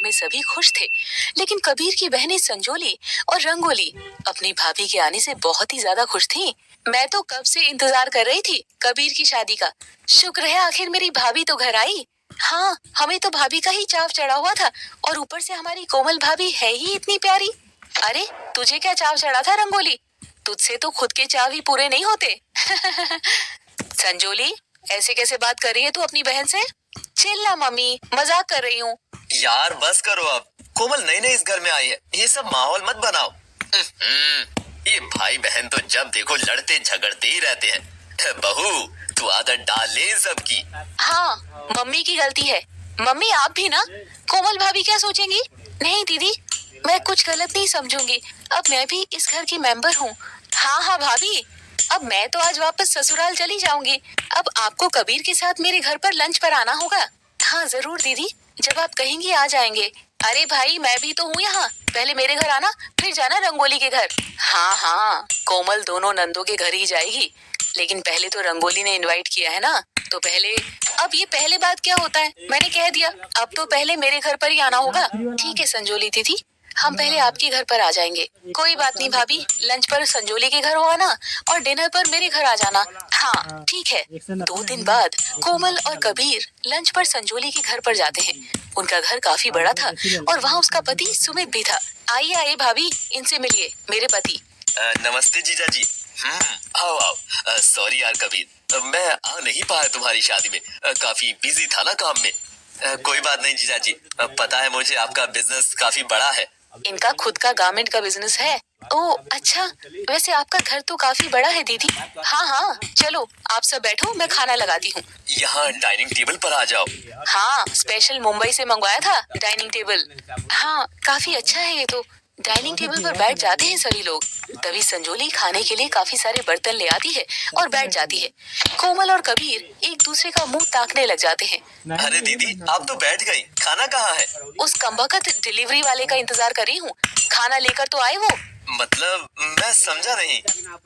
में सभी खुश थे, लेकिन कबीर की बहनें संजोली और रंगोली अपनी भाभी के आने से बहुत ही ज्यादा खुश थीं। मैं तो कब से इंतजार कर रही थी कबीर की शादी का। शुक्र है आखिर मेरी भाभी तो घर आई। हाँ, हमें तो भाभी का ही चाव चढ़ा हुआ था, और ऊपर से हमारी कोमल भाभी है ही इतनी प्यारी। अरे, तुझे क्या चाव चढ़ा था रंगोली? तुझसे तो खुद के चाव ही पूरे नहीं होते। संजोली, ऐसे कैसे बात कर रही है तू अपनी बहन से? चिल ना मम्मी, मजाक कर रही हूँ। यार बस करो अब, कोमल नई नई इस घर में आई है, ये सब माहौल मत बनाओ। ये भाई बहन तो जब देखो लड़ते झगड़ते ही रहते हैं। बहू, तू आदत डाल ले सबकी। हाँ, मम्मी की गलती है। मम्मी आप भी ना। कोमल भाभी क्या सोचेंगी? नहीं दीदी, मैं कुछ गलत नहीं समझूंगी। अब मैं भी इस घर की मेंबर हूँ। हाँ हाँ भाभी, अब मैं तो आज वापस ससुराल चली जाऊंगी। अब आपको कबीर के साथ मेरे घर पर लंच पर आना होगा। हाँ जरूर दीदी, जब आप कहेंगी आ जाएंगे। अरे भाई, मैं भी तो हूँ यहाँ। पहले मेरे घर आना, फिर जाना रंगोली के घर। हाँ हाँ, कोमल दोनों नंदों के घर ही जाएगी, लेकिन पहले तो रंगोली ने इनवाइट किया है ना, तो पहले। अब ये पहले बात क्या होता है, मैंने कह दिया। अब तो पहले मेरे घर पर ही आना होगा। ठीक है संजोली दीदी, हम पहले आपके घर पर आ जाएंगे। कोई बात नहीं भाभी, लंच पर संजोली के घर हो आना और डिनर पर मेरे घर आ जाना। हाँ ठीक है। 2 दिन बाद कोमल और कबीर लंच पर संजोली के घर पर जाते हैं। उनका घर काफी बड़ा था और वहाँ उसका पति सुमित भी था। आइए आइए भाभी, इनसे मिलिए, मेरे पति। नमस्ते जीजा जी। आओ आओ। सॉरी यार कबीर, मैं आ नहीं पाया तुम्हारी शादी में, काफी बिजी था ना काम में। कोई बात नहीं जीजा जी, पता है मुझे आपका बिजनेस काफी बड़ा है। इनका खुद का गारमेंट का बिजनेस है। ओह अच्छा, वैसे आपका घर तो काफी बड़ा है दीदी। हाँ हाँ, चलो आप सब बैठो, मैं खाना लगाती हूँ। यहाँ डाइनिंग टेबल पर आ जाओ। हाँ, स्पेशल मुंबई से मंगवाया था डाइनिंग टेबल। हाँ, काफी अच्छा है ये तो। डाइनिंग टेबल पर बैठ जाते हैं सभी लोग। तभी संजोली खाने के लिए काफी सारे बर्तन ले आती है और बैठ जाती है। कोमल और कबीर एक दूसरे का मुंह ताकने लग जाते हैं। अरे दीदी, आप तो बैठ गई, खाना कहाँ है? उस कमबख्त डिलीवरी वाले का इंतजार कर रही हूँ, खाना लेकर तो आए वो। मतलब मैं समझा नहीं।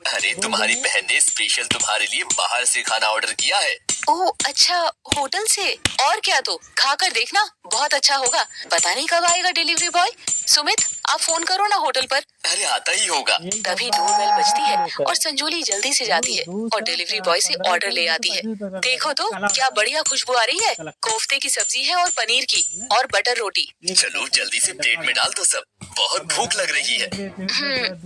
अरे तुम्हारी बहन ने स्पेशल तुम्हारे लिए बाहर से खाना ऑर्डर किया है। ओह अच्छा, होटल से? और क्या, तो खाकर देखना, बहुत अच्छा होगा। पता नहीं कब आएगा डिलीवरी बॉय। सुमित, आप फोन करो ना होटल पर। अरे आता ही होगा। तभी डोरबेल बजती है और संजोली जल्दी से जाती है और डिलीवरी बॉय से ऑर्डर ले आती है। देखो तो क्या बढ़िया खुशबू आ रही है। कोफ्ते की सब्जी है और पनीर की और बटर रोटी। चलो जल्दी से प्लेट में डाल दो सब, बहुत भूख लग रही है।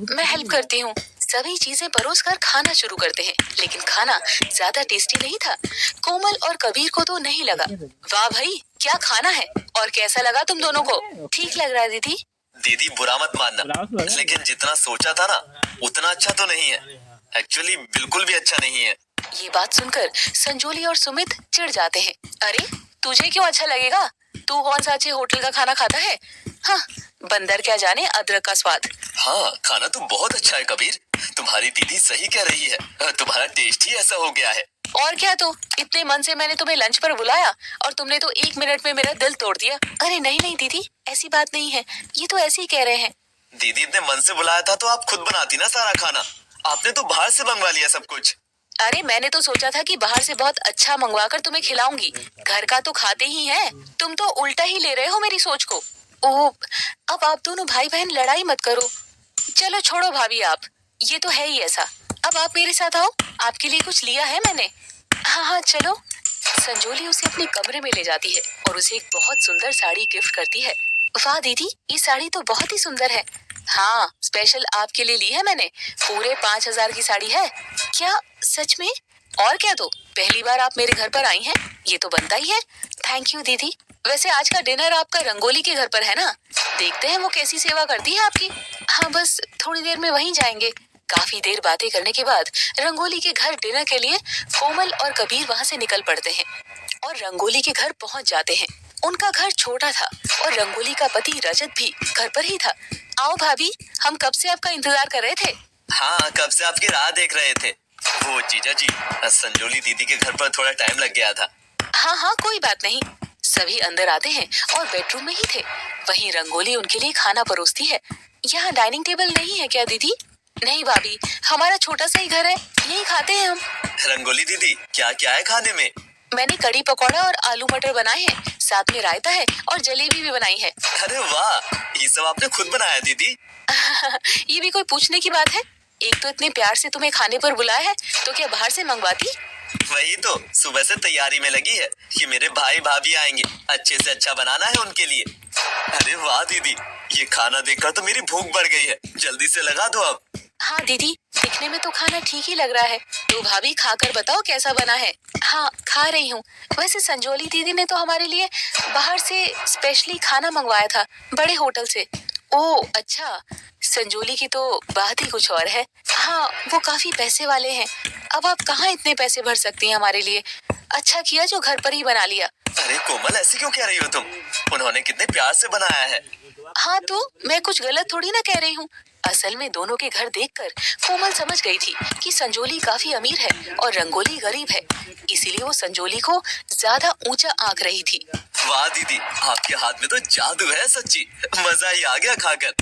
मैं हेल्प करती हूँ। सभी चीजें परोस कर खाना शुरू करते हैं, लेकिन खाना ज्यादा टेस्टी नहीं था। कोमल और कबीर को तो नहीं लगा। वाह भाई, क्या खाना है, और कैसा लगा तुम दोनों को? ठीक लग रहा है दीदी। दीदी बुरा मत मानना, लेकिन जितना सोचा था ना उतना अच्छा तो नहीं है। एक्चुअली बिल्कुल भी अच्छा नहीं है। ये बात सुनकर संजोली और सुमित चिढ़ जाते हैं। अरे तुझे क्यों अच्छा लगेगा? तू कौन सा अच्छे होटल का खाना खाता है? हाँ, बंदर क्या जाने अदरक का स्वाद। हाँ, खाना तो बहुत अच्छा है कबीर, तुम्हारी दीदी सही कह रही है, तुम्हारा टेस्ट ही ऐसा हो गया है। और क्या, तो इतने मन से मैंने तुम्हें लंच पर बुलाया और तुमने तो 1 मिनट में मेरा दिल तोड़ दिया। अरे नहीं नहीं दीदी, ऐसी बात नहीं है, ये तो ऐसे ही कह रहे हैं। दीदी इतने मन से बुलाया था तो आप खुद बनाती ना सारा खाना, आपने तो बाहर से मंगवा लिया सब कुछ। अरे मैंने तो सोचा था कि बाहर से बहुत अच्छा मंगवा कर तुम्हें खिलाऊंगी, घर का तो खाते ही हैं। तुम तो उल्टा ही ले रहे हो मेरी सोच को। ओह, अब आप दोनों भाई बहन लड़ाई मत करो। चलो छोड़ो भाभी, आप, ये तो है ही ऐसा। अब आप मेरे साथ आओ, आपके लिए कुछ लिया है मैंने। हाँ हाँ चलो। संजोली उसे अपने कमरे में ले जाती है और उसे एक बहुत सुंदर साड़ी गिफ्ट करती है। वाह दीदी, ये साड़ी तो बहुत ही सुंदर है। हाँ, स्पेशल आपके लिए ली है मैंने, पूरे 5,000 की साड़ी है। क्या सच में? और क्या, तो पहली बार आप मेरे घर पर आई हैं, ये तो बनता ही है। थैंक यू दीदी। वैसे आज का डिनर आपका रंगोली के घर पर है ना? देखते हैं वो कैसी सेवा करती है आपकी। हाँ बस थोड़ी देर में वहीं जाएंगे। काफी देर बातें करने के बाद रंगोली के घर डिनर के लिए कोमल और कबीर वहाँ से निकल पड़ते हैं और रंगोली के घर पहुँच जाते हैं। उनका घर छोटा था और रंगोली का पति रजत भी घर पर ही था। आओ भाभी, हम कब से आपका इंतजार कर रहे थे। हाँ, कब से आपकी राह देख रहे थे। वो जीजा जी, संजोली दीदी के घर पर थोड़ा टाइम लग गया था। हाँ हाँ कोई बात नहीं। सभी अंदर आते हैं और बेडरूम में ही थे। वहीं रंगोली उनके लिए खाना परोसती है। यहाँ डाइनिंग टेबल नहीं है क्या दीदी? नहीं भाभी, हमारा छोटा सा ही घर है, यही खाते हैं हम। रंगोली दीदी, क्या क्या है खाने में? मैंने कड़ी पकौड़ा और आलू मटर बनाए हैं, साथ में रायता है और जलेबी भी बनाई है। अरे वाह, ये सब आपने खुद बनाया दीदी? ये भी कोई पूछने की बात है? एक तो इतने प्यार से तुम्हें खाने पर बुलाया है, तो क्या बाहर से मंगवाती? वही तो, सुबह से तैयारी में लगी है कि मेरे भाई भाभी आएंगे, अच्छे से अच्छा बनाना है उनके लिए। अरे वाह दीदी, ये खाना देखकर तो मेरी भूख बढ़ गई है, जल्दी से लगा दो अब। हाँ दीदी, दिखने में तो खाना ठीक ही लग रहा है, तो भाभी खाकर बताओ कैसा बना है। हाँ, खा रही हूँ। वैसे संजोली दीदी ने तो हमारे लिए बाहर से स्पेशली खाना मंगवाया था, बड़े होटल से। ओह अच्छा, संजोली की तो बात ही कुछ और है। हाँ, वो काफी पैसे वाले हैं। अब आप कहाँ इतने पैसे भर सकती हैं हमारे लिए। अच्छा किया जो घर पर ही बना लिया। अरे कोमल, ऐसे क्यों कह रही हो तुम? उन्होंने कितने प्यार से बनाया है। हाँ तो मैं कुछ गलत थोड़ी ना कह रही हूँ। असल में दोनों के घर देखकर कोमल समझ गई थी कि संजोली काफी अमीर है और रंगोली गरीब है, इसीलिए वो संजोली को ज्यादा ऊंचा आंक रही थी। वाह दीदी, आपके हाथ में तो जादू है सच्ची, मजा ही आ गया खाकर।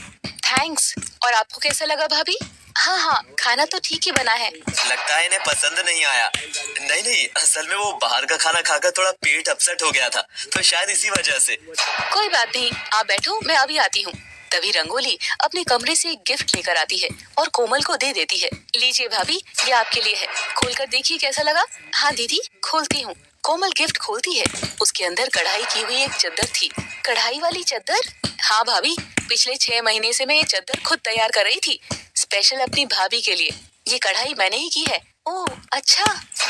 थैंक्स। और आपको कैसा लगा भाभी? हाँ हाँ, खाना तो ठीक ही बना है। लगता है इन्हें पसंद नहीं आया। नहीं नहीं, असल में वो बाहर का खाना खाकर थोड़ा पेट अपसेट हो गया था, तो शायद इसी वजह से। कोई बात नहीं, आप बैठो, मैं अभी आती हूँ। तभी रंगोली अपने कमरे से एक गिफ्ट लेकर आती है और कोमल को दे देती है। लीजिए भाभी, ये आपके लिए है, खोलकर देखिए कैसा लगा। हाँ दीदी, खोलती हूँ। कोमल गिफ्ट खोलती है, उसके अंदर कढ़ाई की हुई एक चद्दर थी। कढ़ाई वाली चद्दर? हाँ भाभी, पिछले 6 महीने से मैं ये चद्दर खुद तैयार कर रही थी, स्पेशल अपनी भाभी के लिए। ये कढ़ाई मैंने ही की है। ओह अच्छा।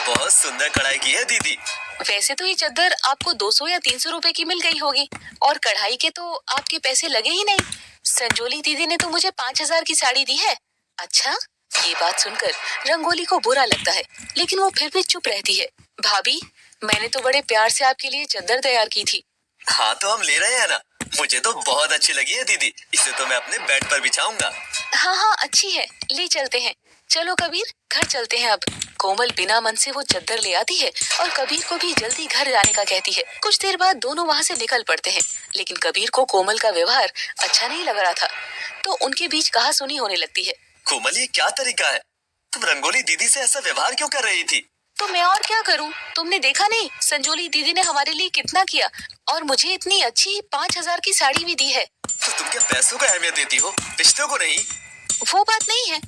बहुत सुंदर कढ़ाई की है दीदी। वैसे तो ये चद्दर आपको 200 या 300 रुपए की मिल गई होगी, और कढ़ाई के तो आपके पैसे लगे ही नहीं। संजोली दीदी ने तो मुझे 5,000 की साड़ी दी है। अच्छा, ये बात सुनकर रंगोली को बुरा लगता है, लेकिन वो फिर भी चुप रहती है। भाभी, मैंने तो बड़े प्यार से आपके लिए चद्दर तैयार की थी। हाँ तो हम ले रहे हैं ना, मुझे तो बहुत अच्छी लगी है दीदी, इसे तो मैं अपने बेड पर बिछाऊंगा। हाँ हाँ, अच्छी है, ले चलते हैं। चलो कबीर, घर चलते हैं अब। कोमल बिना मन से वो चद्दर ले आती है और कबीर को भी जल्दी घर जाने का कहती है। कुछ देर बाद दोनों वहाँ से निकल पड़ते हैं, लेकिन कबीर को कोमल का व्यवहार अच्छा नहीं लग रहा था, तो उनके बीच कहासुनी होने लगती है। कोमल, ये क्या तरीका है? तुम रंगोली दीदी से ऐसा व्यवहार क्यों कर रही थी? तो मैं और क्या करूं? तुमने देखा नहीं, संजोली दीदी ने हमारे लिए कितना किया, और मुझे इतनी अच्छी 5,000 की साड़ी भी दी है। तो तुम क्या पैसों को अहमियत देती हो, रिश्तों को नहीं? वो बात नहीं है,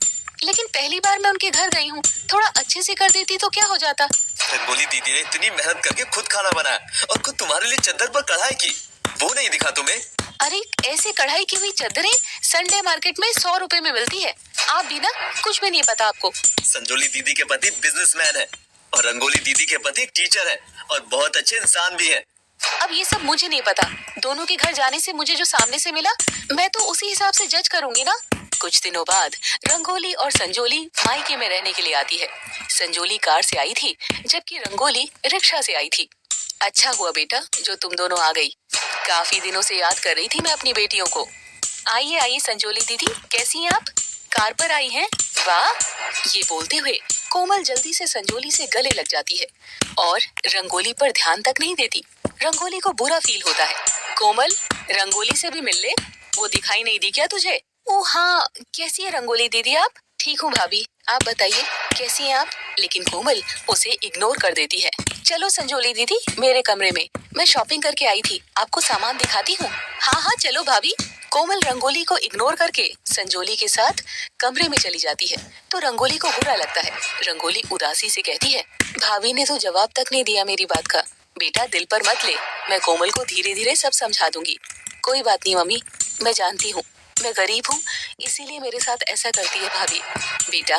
लेकिन पहली बार मैं उनके घर गई हूँ, थोड़ा अच्छे से कर देती तो क्या हो जाता। रंगोली दीदी ने इतनी मेहनत करके खुद खाना बनाया और खुद तुम्हारे लिए चद्दर पर कढ़ाई की, वो नहीं दिखा तुम्हें? अरे ऐसे कढ़ाई की हुई चद्दरें संडे मार्केट में 100 रुपए में मिलती है। आप भी ना, कुछ भी नहीं पता आपको। संजोली दीदी के पति बिजनेसमैन है और रंगोली दीदी के पति एक टीचर है और बहुत अच्छे इंसान भी है। अब ये सब मुझे नहीं पता, दोनों के घर जाने से मुझे जो सामने से मिला, मैं तो उसी हिसाब से जज करूंगी ना। कुछ दिनों बाद रंगोली और संजोली मायके में रहने के लिए आती है। संजोली कार से आई थी, जबकि रंगोली रिक्शा से आई थी। अच्छा हुआ बेटा जो तुम दोनों आ गई, काफी दिनों से याद कर रही थी मैं अपनी बेटियों को। आइए आइए संजोली दीदी, कैसी हैं आप? कार पर आई हैं? वाह। ये बोलते हुए कोमल जल्दी से संजोली से गले लग जाती है और रंगोली पर ध्यान तक नहीं देती। रंगोली को बुरा फील होता है। कोमल, रंगोली से भी मिल ले, वो दिखाई नहीं दी क्या तुझे? ओ हाँ, कैसी है रंगोली दीदी आप? ठीक हूँ भाभी, आप बताइए कैसी हैं आप? लेकिन कोमल उसे इग्नोर कर देती है। चलो संजोली दीदी, मेरे कमरे में, मैं शॉपिंग करके आई थी, आपको सामान दिखाती हूँ। हाँ हाँ चलो भाभी। कोमल रंगोली को इग्नोर करके संजोली के साथ कमरे में चली जाती है, तो रंगोली को बुरा लगता है। रंगोली उदासी से कहती है, भाभी ने तो जवाब तक नहीं दिया मेरी बात का। बेटा दिल पर मत ले, मैं कोमल को धीरे धीरे सब समझा दूंगी। कोई बात नहीं मम्मी, मैं जानती हूँ मैं गरीब हूँ, इसीलिए मेरे साथ ऐसा करती है भाभी। बेटा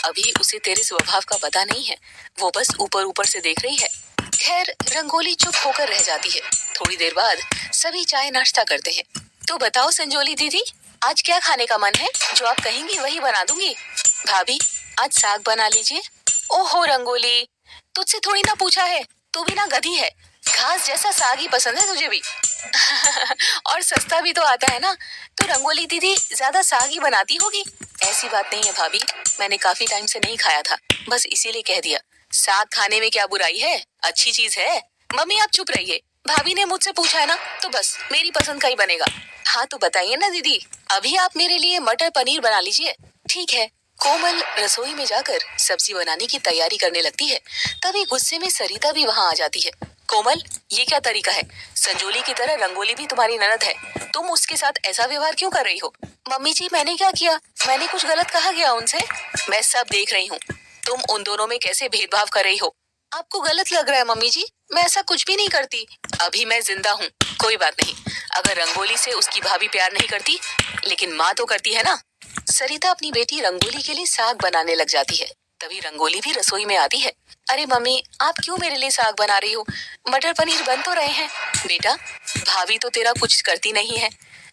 अभी उसे तेरे स्वभाव का पता नहीं है, वो बस ऊपर ऊपर से देख रही है। खैर रंगोली चुप होकर रह जाती है। थोड़ी देर बाद सभी चाय नाश्ता करते हैं। तो बताओ संजोली दीदी, आज क्या खाने का मन है? जो आप कहेंगी वही बना दूंगी। भाभी आज साग बना लीजिए। ओहो रंगोली, तुझसे थोड़ी ना पूछा है, तू भी ना गधी है, घास जैसा साग ही पसंद है तुझे भी। और सस्ता भी तो आता है ना, तो रंगोली दीदी ज्यादा साग ही बनाती होगी। ऐसी बात नहीं है भाभी, मैंने काफी टाइम से नहीं खाया था, बस इसीलिए कह दिया। साग खाने में क्या बुराई है, अच्छी चीज है। मम्मी आप चुप रहिए, भाभी ने मुझसे पूछा है ना, तो बस मेरी पसंद का ही बनेगा। हाँ तो बताइए ना दीदी, अभी आप मेरे लिए मटर पनीर बना लीजिए। ठीक है, कोमल रसोई में जाकर सब्जी बनाने की तैयारी करने लगती है। तभी गुस्से में सरिता भी वहाँ आ जाती है। कोमल, ये क्या तरीका है? संजोली की तरह रंगोली भी तुम्हारी ननद है, तुम उसके साथ ऐसा व्यवहार क्यों कर रही हो? मम्मी जी, मैंने क्या किया? मैंने कुछ गलत कहा क्या उनसे? मैं सब देख रही हूँ, तुम उन दोनों में कैसे भेदभाव कर रही हो। आपको गलत लग रहा है मम्मी जी, मैं ऐसा कुछ भी नहीं करती। अभी मैं जिंदा हूँ, कोई बात नहीं। अगर रंगोली से उसकी भाभी प्यार नहीं करती, लेकिन माँ तो करती है ना। सरिता अपनी बेटी रंगोली के लिए साग बनाने लग जाती है। तभी रंगोली भी रसोई में आती है। अरे मम्मी, आप क्यों मेरे लिए साग बना रही हो? मटर पनीर बन तो रहे हैं। बेटा, भाभी तो तेरा कुछ करती नहीं है,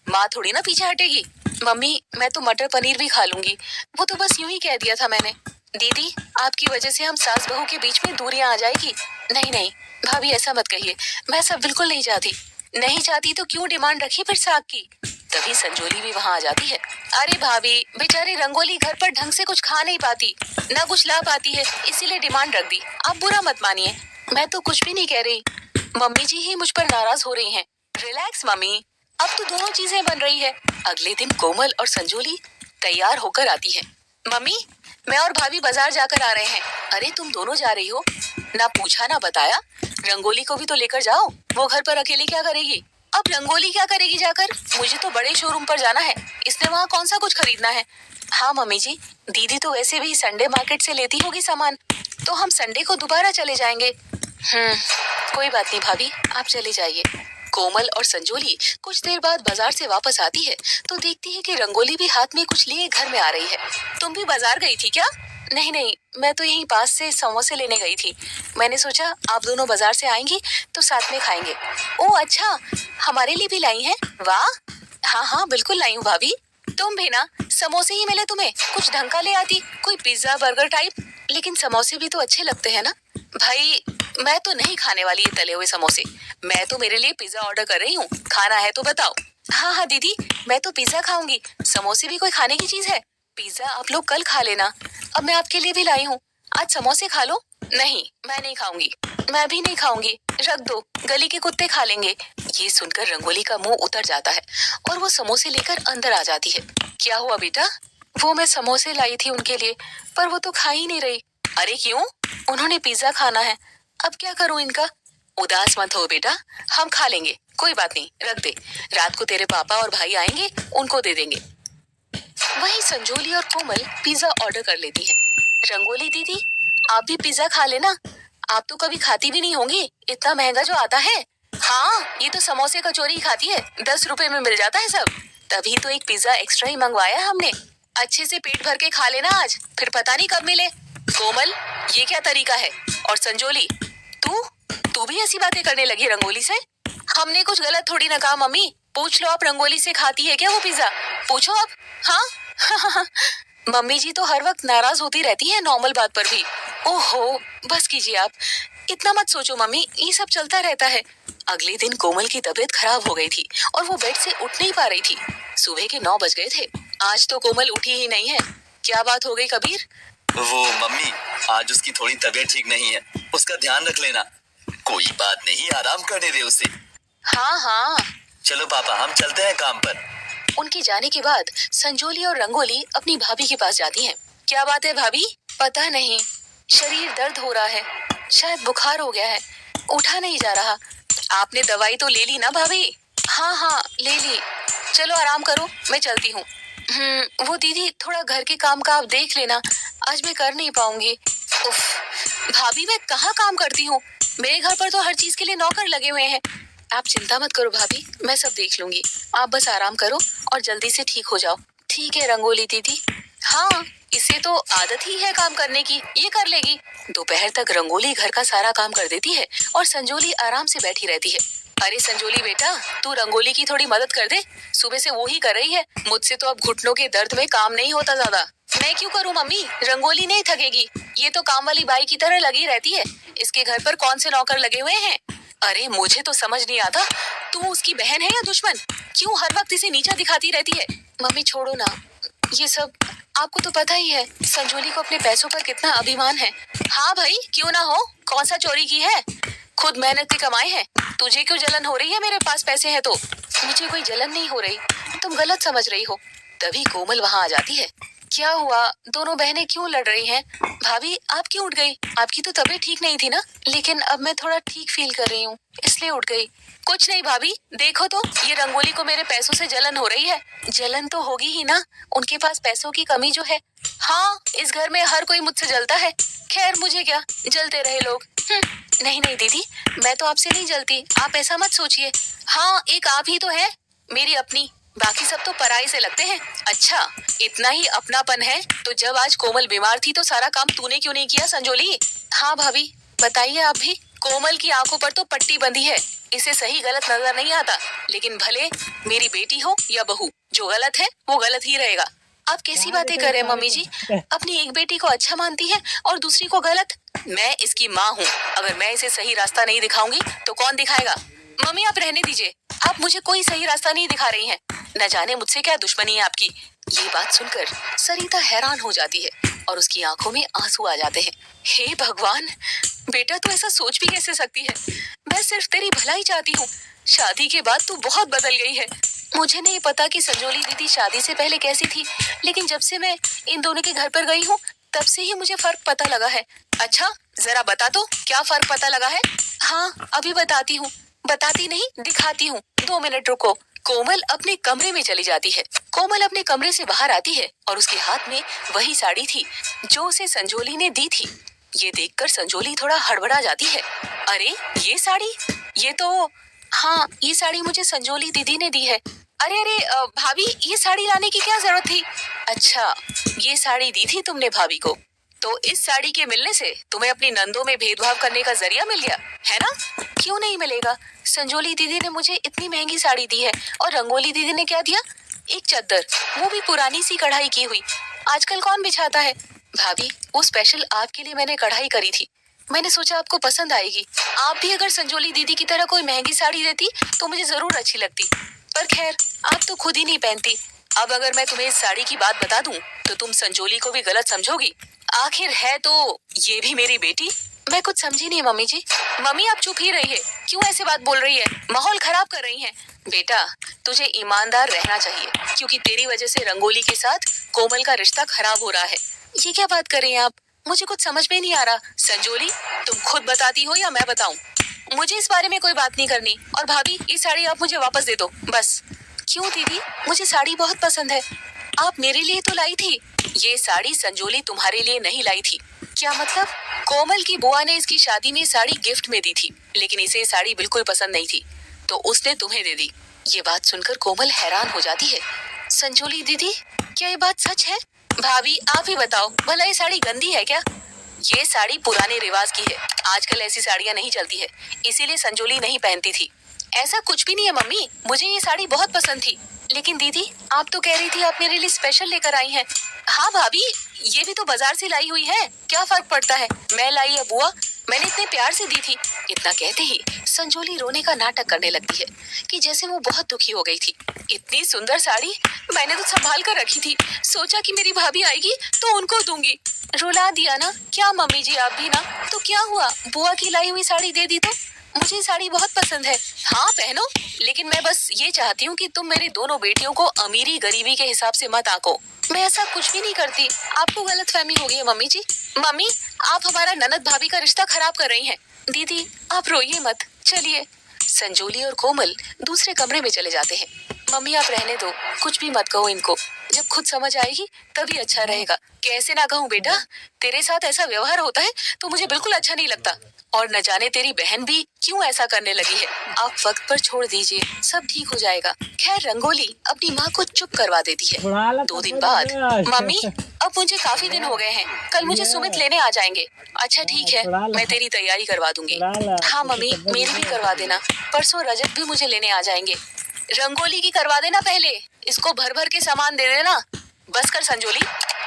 माँ थोड़ी ना पीछे हटेगी। मम्मी, मैं तो मटर पनीर भी खा लूंगी, वो तो बस यूं ही कह दिया था मैंने। दीदी, आपकी वजह से हम सास बहू के बीच में दूरियां आ जाएगी। नहीं नहीं भाभी, ऐसा मत कहिए, मैं सब बिल्कुल नहीं चाहती। नहीं चाहती तो क्यों डिमांड रखी फिर साग की? तभी संजोली भी वहाँ आ जाती है। अरे भाभी, बेचारी रंगोली घर पर ढंग से कुछ खा नहीं पाती, ना कुछ ला पाती है, इसीलिए डिमांड रख दी। आप बुरा मत मानिए, मैं तो कुछ भी नहीं कह रही। मम्मी जी ही मुझ पर नाराज हो रही हैं। रिलैक्स मम्मी, अब तो दोनों चीजें बन रही है। अगले दिन कोमल और संजोली तैयार होकर आती है। मम्मी, मैं और भाभी बाजार जाकर आ रहे हैं। अरे तुम दोनों जा रही हो? ना पूछा ना बताया। रंगोली को भी तो लेकर जाओ, वो घर पर अकेली क्या करेगी? अब रंगोली क्या करेगी जाकर? मुझे तो बड़े शोरूम पर जाना है, इसने वहाँ कौन सा कुछ खरीदना है। हाँ मम्मी जी, दीदी तो वैसे भी संडे मार्केट से लेती होगी सामान, तो हम संडे को दोबारा चले जाएंगे। कोई बात नहीं भाभी, आप चले जाइए। कोमल और संजोली कुछ देर बाद बाजार से वापस आती है तो देखती है कि रंगोली भी हाथ में कुछ लिए घर में आ रही है। तुम भी बाजार गई थी क्या? नहीं नहीं, मैं तो यहीं पास से समोसे लेने गई थी। मैंने सोचा आप दोनों बाजार से आएंगी तो साथ में खाएंगे। ओह अच्छा, हमारे लिए भी लाई हैं? वाह, हाँ हाँ बिल्कुल लाई हूँ भाभी। तुम भी ना, समोसे ही मिले तुम्हें, कुछ ढंग का ले आती, कोई पिज्जा बर्गर टाइप। लेकिन समोसे भी तो अच्छे लगते हैं ना भाई। मैं तो नहीं खाने वाली ये तले हुए समोसे, मैं तो मेरे लिए पिज्जा ऑर्डर कर रही हूँ, खाना है तो बताओ। हाँ हाँ दीदी, मैं तो पिज्जा खाऊंगी, समोसे भी कोई खाने की चीज है? पिज्जा आप लोग कल खा लेना, अब मैं आपके लिए भी लाई हूँ, आज समोसे खा लो। नहीं, मैं नहीं खाऊंगी। मैं भी नहीं खाऊंगी, रख दो, गली के कुत्ते खा लेंगे। ये सुनकर रंगोली का मुंह उतर जाता है और वो समोसे लेकर अंदर आ जाती है। क्या हुआ बेटा? वो मैं समोसे लाई थी उनके लिए, पर वो तो खा ही नहीं रही। अरे क्यों? उन्होंने पिज्जा खाना है, अब क्या करूं इनका? उदास मत हो बेटा, हम खा लेंगे, कोई बात नहीं, रख दे, रात को तेरे पापा और भाई आएंगे, उनको दे देंगे। वहीं संजोली और कोमल पिज्जा ऑर्डर कर लेती हैं। रंगोली दीदी, आप भी पिज्जा खा लेना, आप तो कभी खाती भी नहीं होंगी, इतना महंगा जो आता है। हाँ, ये तो समोसे कचौरी ही खाती है, 10 रुपए में मिल जाता है सब। तभी तो एक पिज्जा एक्स्ट्रा ही मंगवाया हमने। अच्छे से पेट भर के खा लेना आज, फिर पता नहीं कब मिले। कोमल, ये क्या तरीका है? और संजोली, तू तू भी ऐसी बातें करने लगी रंगोली से? हमने कुछ गलत थोड़ी ना कहा मम्मी, पूछ लो आप रंगोली से खाती है क्या वो पिज्जा, पूछो आप। हाँ मम्मी जी तो हर वक्त नाराज होती रहती है नॉर्मल बात पर भी। ओहो, बस कीजिए आप, इतना मत सोचो मम्मी, ये सब चलता रहता है। अगले दिन कोमल की तबीयत खराब हो गई थी और वो बेड से उठ नहीं पा रही थी। सुबह के 9 बज गए थे, आज तो कोमल उठी ही नहीं है। क्या बात हो गई कबीर? वो मम्मी, आज उसकी थोड़ी तबीयत ठीक नहीं है, उसका ध्यान रख लेना। कोई बात नहीं, आराम करने दे उसे। हाँ हाँ। चलो पापा, हम चलते हैं काम पर। उनके जाने के बाद संजोली और रंगोली अपनी भाभी के पास जाती हैं। क्या बात है भाभी? पता नहीं, शरीर दर्द हो रहा है, शायद बुखार हो गया है, उठा नहीं जा रहा। आपने दवाई तो ले ली ना भाभी? हाँ हाँ ले ली। चलो आराम करो, मैं चलती हूँ। वो दीदी, थोड़ा घर के काम का आप देख लेना, आज मैं कर नहीं पाऊंगी। उफ, भाभी मैं कहाँ काम करती हूँ, मेरे घर पर तो हर चीज के लिए नौकर लगे हुए हैं। आप चिंता मत करो भाभी, मैं सब देख लूंगी, आप बस आराम करो और जल्दी से ठीक हो जाओ। ठीक है रंगोली दीदी। हाँ, इसे तो आदत ही है काम करने की, ये कर लेगी। दोपहर तक रंगोली घर का सारा काम कर देती है और संजोली आराम से बैठी रहती है। अरे संजोली बेटा, तू रंगोली की थोड़ी मदद कर दे, सुबह से वो ही कर रही है, मुझसे तो अब घुटनों के दर्द में काम नहीं होता ज्यादा। मैं क्यों करूँ मम्मी, रंगोली नहीं थकेगी, ये तो काम वाली बाई की तरह लगी रहती है, इसके घर पर कौन से नौकर लगे हुए हैं। अरे मुझे तो समझ नहीं आता, तू उसकी बहन है या दुश्मन, क्यों हर वक्त इसे नीचा दिखाती रहती है। मम्मी छोड़ो ना, ये सब आपको तो पता ही है, संजोली को अपने पैसों पर कितना अभिमान है। हाँ भाई, क्यों ना हो, कौन सा चोरी की है, खुद मेहनत के कमाए हैं। तुझे क्यों जलन हो रही है मेरे पास पैसे हैं तो? मुझे कोई जलन नहीं हो रही, तुम गलत समझ रही हो। तभी कोमल वहाँ आ जाती है। क्या हुआ? दोनों बहनें क्यों लड़ रही हैं? भाभी, आप क्यों उठ गई? आपकी तो तबीयत ठीक नहीं थी ना? लेकिन अब मैं थोड़ा ठीक फील कर रही हूँ, इसलिए उठ गई। कुछ नहीं भाभी, देखो तो ये रंगोली को मेरे पैसों से जलन हो रही है। जलन तो होगी ही ना, उनके पास पैसों की कमी जो है। हाँ, इस घर में हर कोई मुझसे जलता है। खैर मुझे क्या, जलते रहे लोग। नहीं नहीं दीदी, मैं तो आपसे नहीं जलती, आप ऐसा मत सोचिए। हाँ, एक आप ही तो है मेरी अपनी, बाकी सब तो पराई से लगते हैं। अच्छा, इतना ही अपनापन है तो जब आज कोमल बीमार थी तो सारा काम तूने क्यों नहीं किया संजोली? हाँ भाभी, बताइए आप भी। कोमल की आंखों पर तो पट्टी बंधी है, इसे सही गलत नजर नहीं आता, लेकिन भले मेरी बेटी हो या बहू, जो गलत है वो गलत ही रहेगा। आप कैसी बातें कर रहे हैं मम्मी जी? अपनी एक बेटी को अच्छा मानती है और दूसरी को गलत। मैं इसकी माँ हूँ, अगर मैं इसे सही रास्ता नहीं दिखाऊंगी तो कौन दिखाएगा? मम्मी आप रहने दीजिए, आप मुझे कोई सही रास्ता नहीं दिखा रही हैं। न जाने मुझसे क्या दुश्मनी है आपकी। ये बात सुनकर सरिता हैरान हो जाती है और उसकी आंखों में आंसू आ जाते हैं। हे भगवान, बेटा तू ऐसा सोच भी कैसे सकती है? मैं सिर्फ तेरी भलाई चाहती हूँ। शादी के बाद तू बहुत बदल गई है। मुझे नहीं पता कि संजोली दीदी शादी से पहले कैसी थी, लेकिन जब से मैं इन दोनों के घर पर गई हूँ तब से ही मुझे फर्क पता लगा है। अच्छा, जरा बता तो क्या फर्क पता लगा है? हाँ, अभी बताती हूँ। बताती नहीं, दिखाती हूँ, 2 मिनट रुको। कोमल अपने कमरे में चली जाती है। कोमल अपने कमरे से बाहर आती है और उसके हाथ में वही साड़ी थी जो उसे संजोली ने दी थी। ये देखकर संजोली थोड़ा हड़बड़ा जाती है। अरे ये साड़ी, ये तो, हाँ ये साड़ी मुझे संजोली दीदी ने दी है। अरे अरे भाभी, ये साड़ी लाने की क्या जरूरत थी? अच्छा, ये साड़ी दी थी तुमने भाभी को, तो इस साड़ी के मिलने से तुम्हें अपनी नंदों में भेदभाव करने का जरिया मिल गया है ना? क्यों नहीं मिलेगा? संजोली दीदी ने मुझे इतनी महंगी साड़ी दी है और रंगोली दीदी ने क्या दिया? एक चद्दर, वो भी पुरानी सी कढ़ाई की हुई। आजकल कौन बिछाता है? भाभी, वो स्पेशल आपके लिए मैंने कढ़ाई करी थी। मैंने सोचा आपको पसंद आएगी। आप भी अगर संजोली दीदी की तरह कोई महंगी साड़ी देती तो मुझे जरूर अच्छी लगती, पर खैर आप तो खुद ही नहीं पहनती। अब अगर मैं तुम्हें इस साड़ी की बात बता दूं तो तुम संजोली को भी गलत समझोगी। आखिर है तो ये भी मेरी बेटी। मैं कुछ समझी नहीं मम्मी जी। मम्मी आप चुप ही रहिए, क्यों ऐसे बात बोल रही है? माहौल खराब कर रही हैं। बेटा, तुझे ईमानदार रहना चाहिए, क्योंकि तेरी वजह से रंगोली के साथ कोमल का रिश्ता खराब हो रहा है। ये क्या बात कर रही हैं आप? मुझे कुछ समझ में नहीं आ रहा। संजोली, तुम खुद बताती हो या मैं बताऊं? मुझे इस बारे में कोई बात नहीं करनी। और भाभी, ये साड़ी आप मुझे वापस दे दो बस। क्यों दीदी? मुझे साड़ी बहुत पसंद है। आप मेरे लिए तो लाई थी। ये साड़ी संजोली तुम्हारे लिए नहीं लाई थी। क्या मतलब? कोमल की बुआ ने इसकी शादी में साड़ी गिफ्ट में दी थी, लेकिन इसे साड़ी बिल्कुल पसंद नहीं थी, तो उसने तुम्हें दे दी। ये बात सुनकर कोमल हैरान हो जाती है। संजोली दीदी, क्या ये बात सच है? भाभी आप ही बताओ, भला ये साड़ी गंदी है क्या? ये साड़ी पुराने रिवाज की है, आजकल ऐसी साड़ियाँ नहीं चलती है, इसीलिए संजोली नहीं पहनती थी। ऐसा कुछ भी नहीं है मम्मी, मुझे ये साड़ी बहुत पसंद थी। लेकिन दीदी, आप तो कह रही थी आप मेरे लिए स्पेशल लेकर आई हैं। हाँ भाभी, ये भी तो बाजार से लाई हुई है, क्या फर्क पड़ता है? मैं लाई या बुआ, मैंने इतने प्यार से दी थी। इतना कहते ही संजोली रोने का नाटक करने लगती है कि जैसे वो बहुत दुखी हो गई थी। इतनी सुंदर साड़ी मैंने तो संभाल कर रखी थी, सोचा कि मेरी भाभी आएगी तो उनको दूंगी। रुला दिया ना? क्या मम्मी जी आप भी ना? तो क्या हुआ, बुआ की लाई हुई साड़ी दे दी तो? मुझे साड़ी बहुत पसंद है। हाँ पहनो, लेकिन मैं बस ये चाहती हूँ कि तुम मेरी दोनों बेटियों को अमीरी गरीबी के हिसाब से मत आंको। मैं ऐसा कुछ भी नहीं करती, आपको गलतफहमी हो गई है मम्मी जी। मम्मी, आप हमारा ननद भाभी का रिश्ता खराब कर रही हैं। दीदी आप रोइए मत, चलिए। संजोली और कोमल दूसरे कमरे में चले जाते हैं। मम्मी आप रहने दो, कुछ भी मत कहो इनको, जब खुद समझ आएगी तभी अच्छा रहेगा। कैसे ना कहूँ बेटा, तेरे साथ ऐसा व्यवहार होता है तो मुझे बिल्कुल अच्छा नहीं लगता, और न जाने तेरी बहन भी क्यों ऐसा करने लगी है। आप वक्त पर छोड़ दीजिए, सब ठीक हो जाएगा। खैर रंगोली अपनी माँ को चुप करवा देती है। 2 दिन बाद, मम्मी अब मुझे काफी दिन हो गए हैं, कल मुझे सुमित लेने आ जाएंगे। अच्छा ठीक है, मैं तेरी तैयारी करवा दूंगी। हाँ मम्मी, मेरी भी करवा देना, परसों रजत भी मुझे लेने आ जाएंगे। रंगोली की करवा देना पहले, इसको भर भर के सामान दे देना। बस कर संजोली।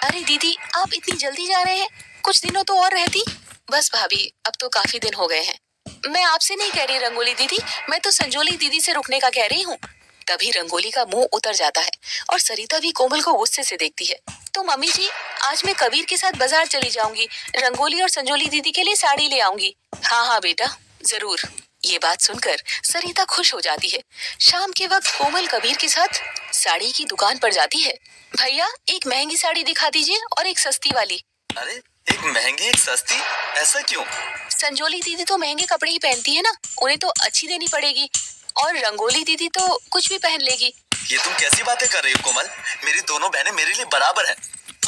अरे दीदी, आप इतनी जल्दी जा रहे हैं, कुछ दिनों तो और रहती। बस भाभी, अब तो काफी दिन हो गए हैं। मैं आपसे नहीं कह रही रंगोली दीदी, मैं तो संजोली दीदी से रुकने का कह रही हूँ। तभी रंगोली का मुंह उतर जाता है और सरिता भी कोमल को गुस्से से देखती है। तो मम्मी जी, आज मैं कबीर के साथ बाजार चली जाऊंगी, रंगोली और संजोली दीदी के लिए साड़ी ले आऊंगी। हाँ हाँ बेटा, जरूर। ये बात सुनकर सरिता खुश हो जाती है। शाम के वक्त कोमल कबीर के साथ साड़ी की दुकान पर जाती है। भैया, एक महंगी साड़ी दिखा दीजिए और एक सस्ती वाली। अरे, एक महंगी एक सस्ती, ऐसा क्यों? संजोली दीदी तो महंगे कपड़े ही पहनती है ना, उन्हें तो अच्छी देनी पड़ेगी। और रंगोली दीदी तो कुछ भी पहन लेगी। ये तुम कैसी बातें कर रही हो कोमल? मेरी दोनों बहनें मेरे लिए बराबर हैं।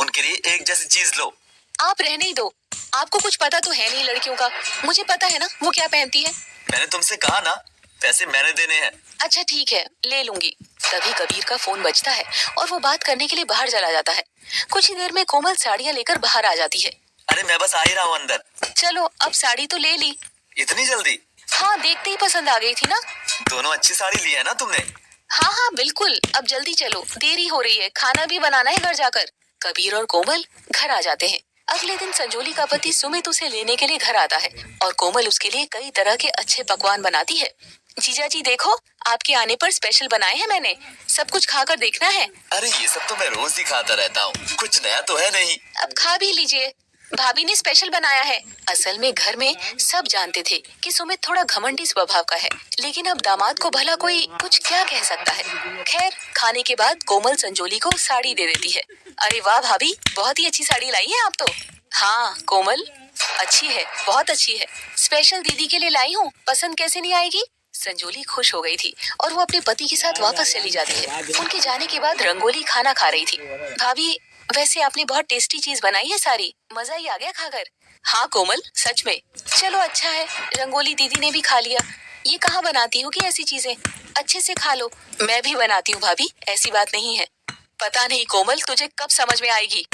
उनके लिए एक जैसी चीज लो। आप रहने ही दो, आपको कुछ पता तो है नहीं लड़कियों का। मुझे पता है ना वो क्या पहनती है। मैंने तुमसे कहा ना, पैसे मैंने देने हैं। अच्छा ठीक है, ले लूंगी। तभी कबीर का फोन बजता है और वो बात करने के लिए बाहर चला जाता है। कुछ ही देर में कोमल साड़ियाँ लेकर बाहर आ जाती है। अरे, मैं बस आ ही रहा हूँ अंदर। चलो, अब साड़ी तो ले ली। इतनी जल्दी? हाँ, देखते ही पसंद आ गई थी ना। दोनों अच्छी साड़ी ली है ना तुमने? हाँ हाँ बिल्कुल, अब जल्दी चलो, देरी हो रही है, खाना भी बनाना है घर जाकर। कबीर और कोमल घर आ जाते हैं। अगले दिन संजोली का पति सुमित उसे लेने के लिए घर आता है और कोमल उसके लिए कई तरह के अच्छे पकवान बनाती है। जीजा जी देखो, आपके आने पर स्पेशल बनाए हैं मैंने, सब कुछ खाकर देखना है। अरे, ये सब तो मैं रोज ही खाता रहता हूँ, कुछ नया तो है नहीं। अब खा भी लीजिए, भाभी ने स्पेशल बनाया है। असल में घर में सब जानते थे कि सुमित थोड़ा घमंडी स्वभाव का है, लेकिन अब दामाद को भला कोई कुछ क्या कह सकता है। खैर, खाने के बाद कोमल संजोली को साड़ी दे देती है। अरे वाह भाभी, बहुत ही अच्छी साड़ी लाई है आप तो। हाँ कोमल, अच्छी है, बहुत अच्छी है, स्पेशल दीदी के लिए लाई हूँ, पसंद कैसे नहीं आएगी। संजोली खुश हो गई थी और वो अपने पति के साथ वापस चली जाती है। उनके जाने के बाद रंगोली खाना खा रही थी। भाभी, वैसे आपने बहुत टेस्टी चीज बनाई है सारी, मजा ही आ गया खाकर। हाँ कोमल, सच में। चलो अच्छा है, रंगोली दीदी ने भी खा लिया। ये कहाँ बनाती हो कि ऐसी चीजें, अच्छे से खा लो। मैं भी बनाती हूँ भाभी, ऐसी बात नहीं है। पता नहीं कोमल, तुझे कब समझ में आएगी।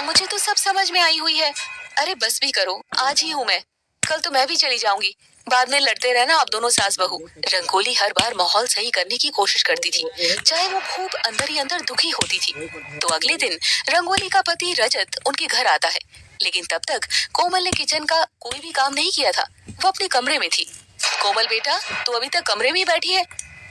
मुझे तो सब समझ में आई हुई है। अरे बस भी करो, आज ही हूँ मैं, कल तो मैं भी चली जाऊंगी। बाद में लड़ते रहना आप दोनों सास बहू। रंगोली हर बार माहौल सही करने की कोशिश करती थी, चाहे वो खूब अंदर ही अंदर दुखी होती थी। तो अगले दिन रंगोली का पति रजत उनके घर आता है, लेकिन तब तक कोमल ने किचन का कोई भी काम नहीं किया था, वो अपने कमरे में थी। कोमल बेटा, तू अभी तक कमरे में ही बैठी है,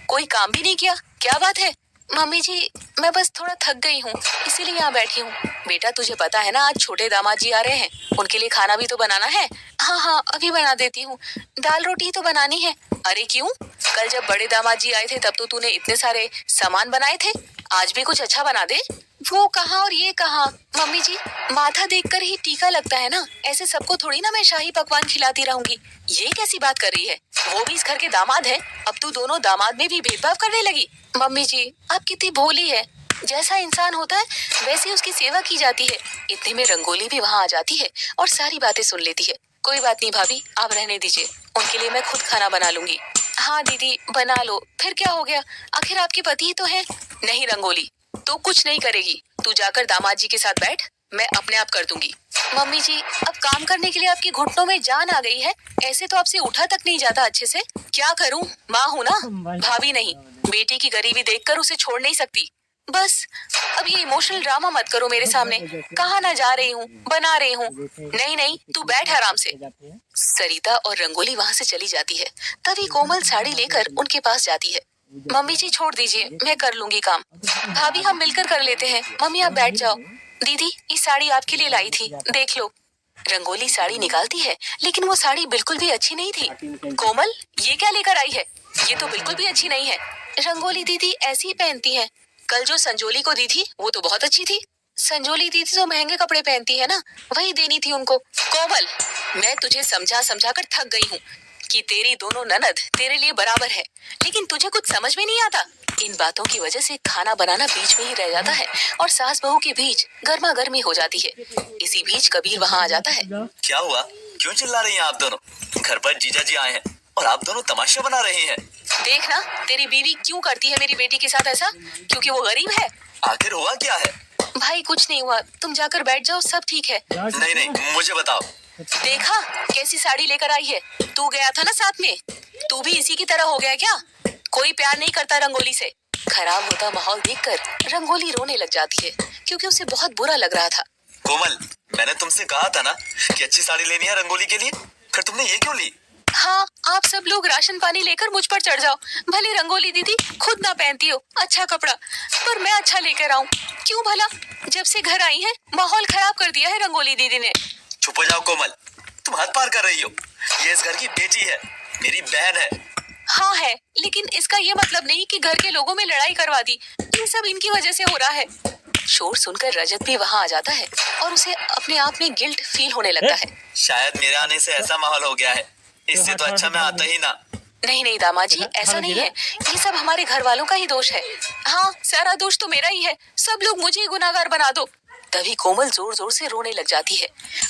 कोई काम भी नहीं किया, क्या बात है। मम्मी जी, मैं बस थोड़ा थक गई हूँ, इसीलिए यहाँ बैठी हूँ। बेटा तुझे पता है ना, आज छोटे दामाद जी आ रहे हैं, उनके लिए खाना भी तो बनाना है। हाँ हाँ, अभी बना देती हूँ, दाल रोटी तो बनानी है। अरे क्यों, कल जब बड़े दामाद जी आए थे तब तो तूने इतने सारे सामान बनाए थे, आज भी कुछ अच्छा बना दे। वो कहाँ और ये कहाँ। मम्मी जी, माथा देखकर ही टीका लगता है ना, ऐसे सबको थोड़ी ना मैं शाही पकवान खिलाती रहूंगी। ये कैसी बात कर रही है, वो भी इस घर के दामाद है, अब तू दोनों दामाद में भी भेदभाव करने लगी। मम्मी जी, आप कितनी भोली है, जैसा इंसान होता है वैसे उसकी सेवा की जाती है। इतने में रंगोली भी वहाँ आ जाती है और सारी बातें सुन लेती है। कोई बात नहीं भाभी, आप रहने दीजिए, उनके लिए मैं खुद खाना बना लूंगी। हाँ दीदी, बना लो, फिर क्या हो गया, आखिर आपके पति ही तो है। नहीं रंगोली, तू कुछ नहीं करेगी, तू जाकर दामाद जी के साथ बैठ, मैं अपने आप कर दूंगी। मम्मी जी, अब काम करने के लिए आपके घुटनों में जान आ गई है, ऐसे तो आपसे उठा तक नहीं जाता अच्छे से। क्या करूं, माँ हूं ना, भाभी नहीं। बेटी की गरीबी देखकर उसे छोड़ नहीं सकती। बस अब ये इमोशनल ड्रामा मत करो मेरे सामने। कहाँ ना जा रही हूँ, बना रही हूँ। नहीं नहीं, तू बैठ आराम से। सरिता और रंगोली वहाँ से चली जाती है। तभी कोमल साड़ी लेकर उनके पास जाती है। मम्मी जी छोड़ दीजिए, मैं कर लूंगी काम। भाभी हम मिलकर कर लेते हैं। मम्मी आप बैठ जाओ। दीदी, ये साड़ी आपके लिए लाई थी, देख लो। रंगोली साड़ी निकालती है, लेकिन वो साड़ी बिल्कुल भी अच्छी नहीं थी। कोमल, ये क्या लेकर आई है, ये तो बिल्कुल भी अच्छी नहीं है। रंगोली दीदी ऐसी ही पहनती है, कल जो संजोली को दी थी वो तो बहुत अच्छी थी। संजोली दीदी तो महंगे कपड़े पहनती है ना, वही देनी थी उनको। कोमल, मैं तुझे समझा समझा कर थक गई हूँ कि तेरी दोनों ननद तेरे लिए बराबर है, लेकिन तुझे कुछ समझ में नहीं आता। इन बातों की वजह से खाना बनाना बीच में ही रह जाता है और सास बहू के बीच गर्मा गर्मी हो जाती है। इसी बीच कबीर वहाँ आ जाता है। क्या हुआ, क्यों चिल्ला रही हैं आप दोनों? घर पर जीजा जी आए हैं और आप दोनों तमाशा बना रहे हैं। देखना तेरी बीवी क्यों करती है मेरी बेटी के साथ ऐसा, क्योंकि वो गरीब है। आखिर हुआ क्या है? भाई कुछ नहीं हुआ, तुम जाकर बैठ जाओ, सब ठीक है। नहीं नहीं, मुझे बताओ। देखा कैसी साड़ी लेकर आई है, तू गया था ना साथ में, तू भी इसी की तरह हो गया क्या? कोई प्यार नहीं करता रंगोली से। खराब होता माहौल देखकर रंगोली रोने लग जाती है, क्योंकि उसे बहुत बुरा लग रहा था। कोमल, मैंने तुमसे कहा था ना कि अच्छी साड़ी लेनी है रंगोली के लिए, फिर तुमने ये क्यों ली? हाँ, आप सब लोग राशन पानी लेकर मुझ पर चढ़ जाओ, भले रंगोली दीदी खुद ना पहनती हो अच्छा कपड़ा, पर मैं अच्छा लेकर आऊँ। क्यों भला, जब से घर आई है माहौल खराब कर दिया है रंगोली दीदी ने। चुप हो जाओ कोमल, तुम हद पार कर रही हो। ये इस घर की बेटी है, मेरी बहन है। हाँ है, लेकिन इसका ये मतलब नहीं कि घर के लोगों में लड़ाई करवा दी। ये सब इनकी वजह से हो रहा है। शोर सुनकर रजत भी वहाँ आ जाता है और उसे अपने आप में गिल्ट फील होने लगता है। शायद मेरे आने से ऐसा माहौल हो गया है। इससे तो अच्छा मैं आता ही ना। नहीं नहीं दामाजी, ऐसा नहीं है। ये सब हमारे घर वालों का ही दोष है। हाँ, सारा दोष तो मेरा ही है। सब लोग मुझे ही गुनाहगार बना दो। तभी कोमल जोर जोर से रोने लग जाती है।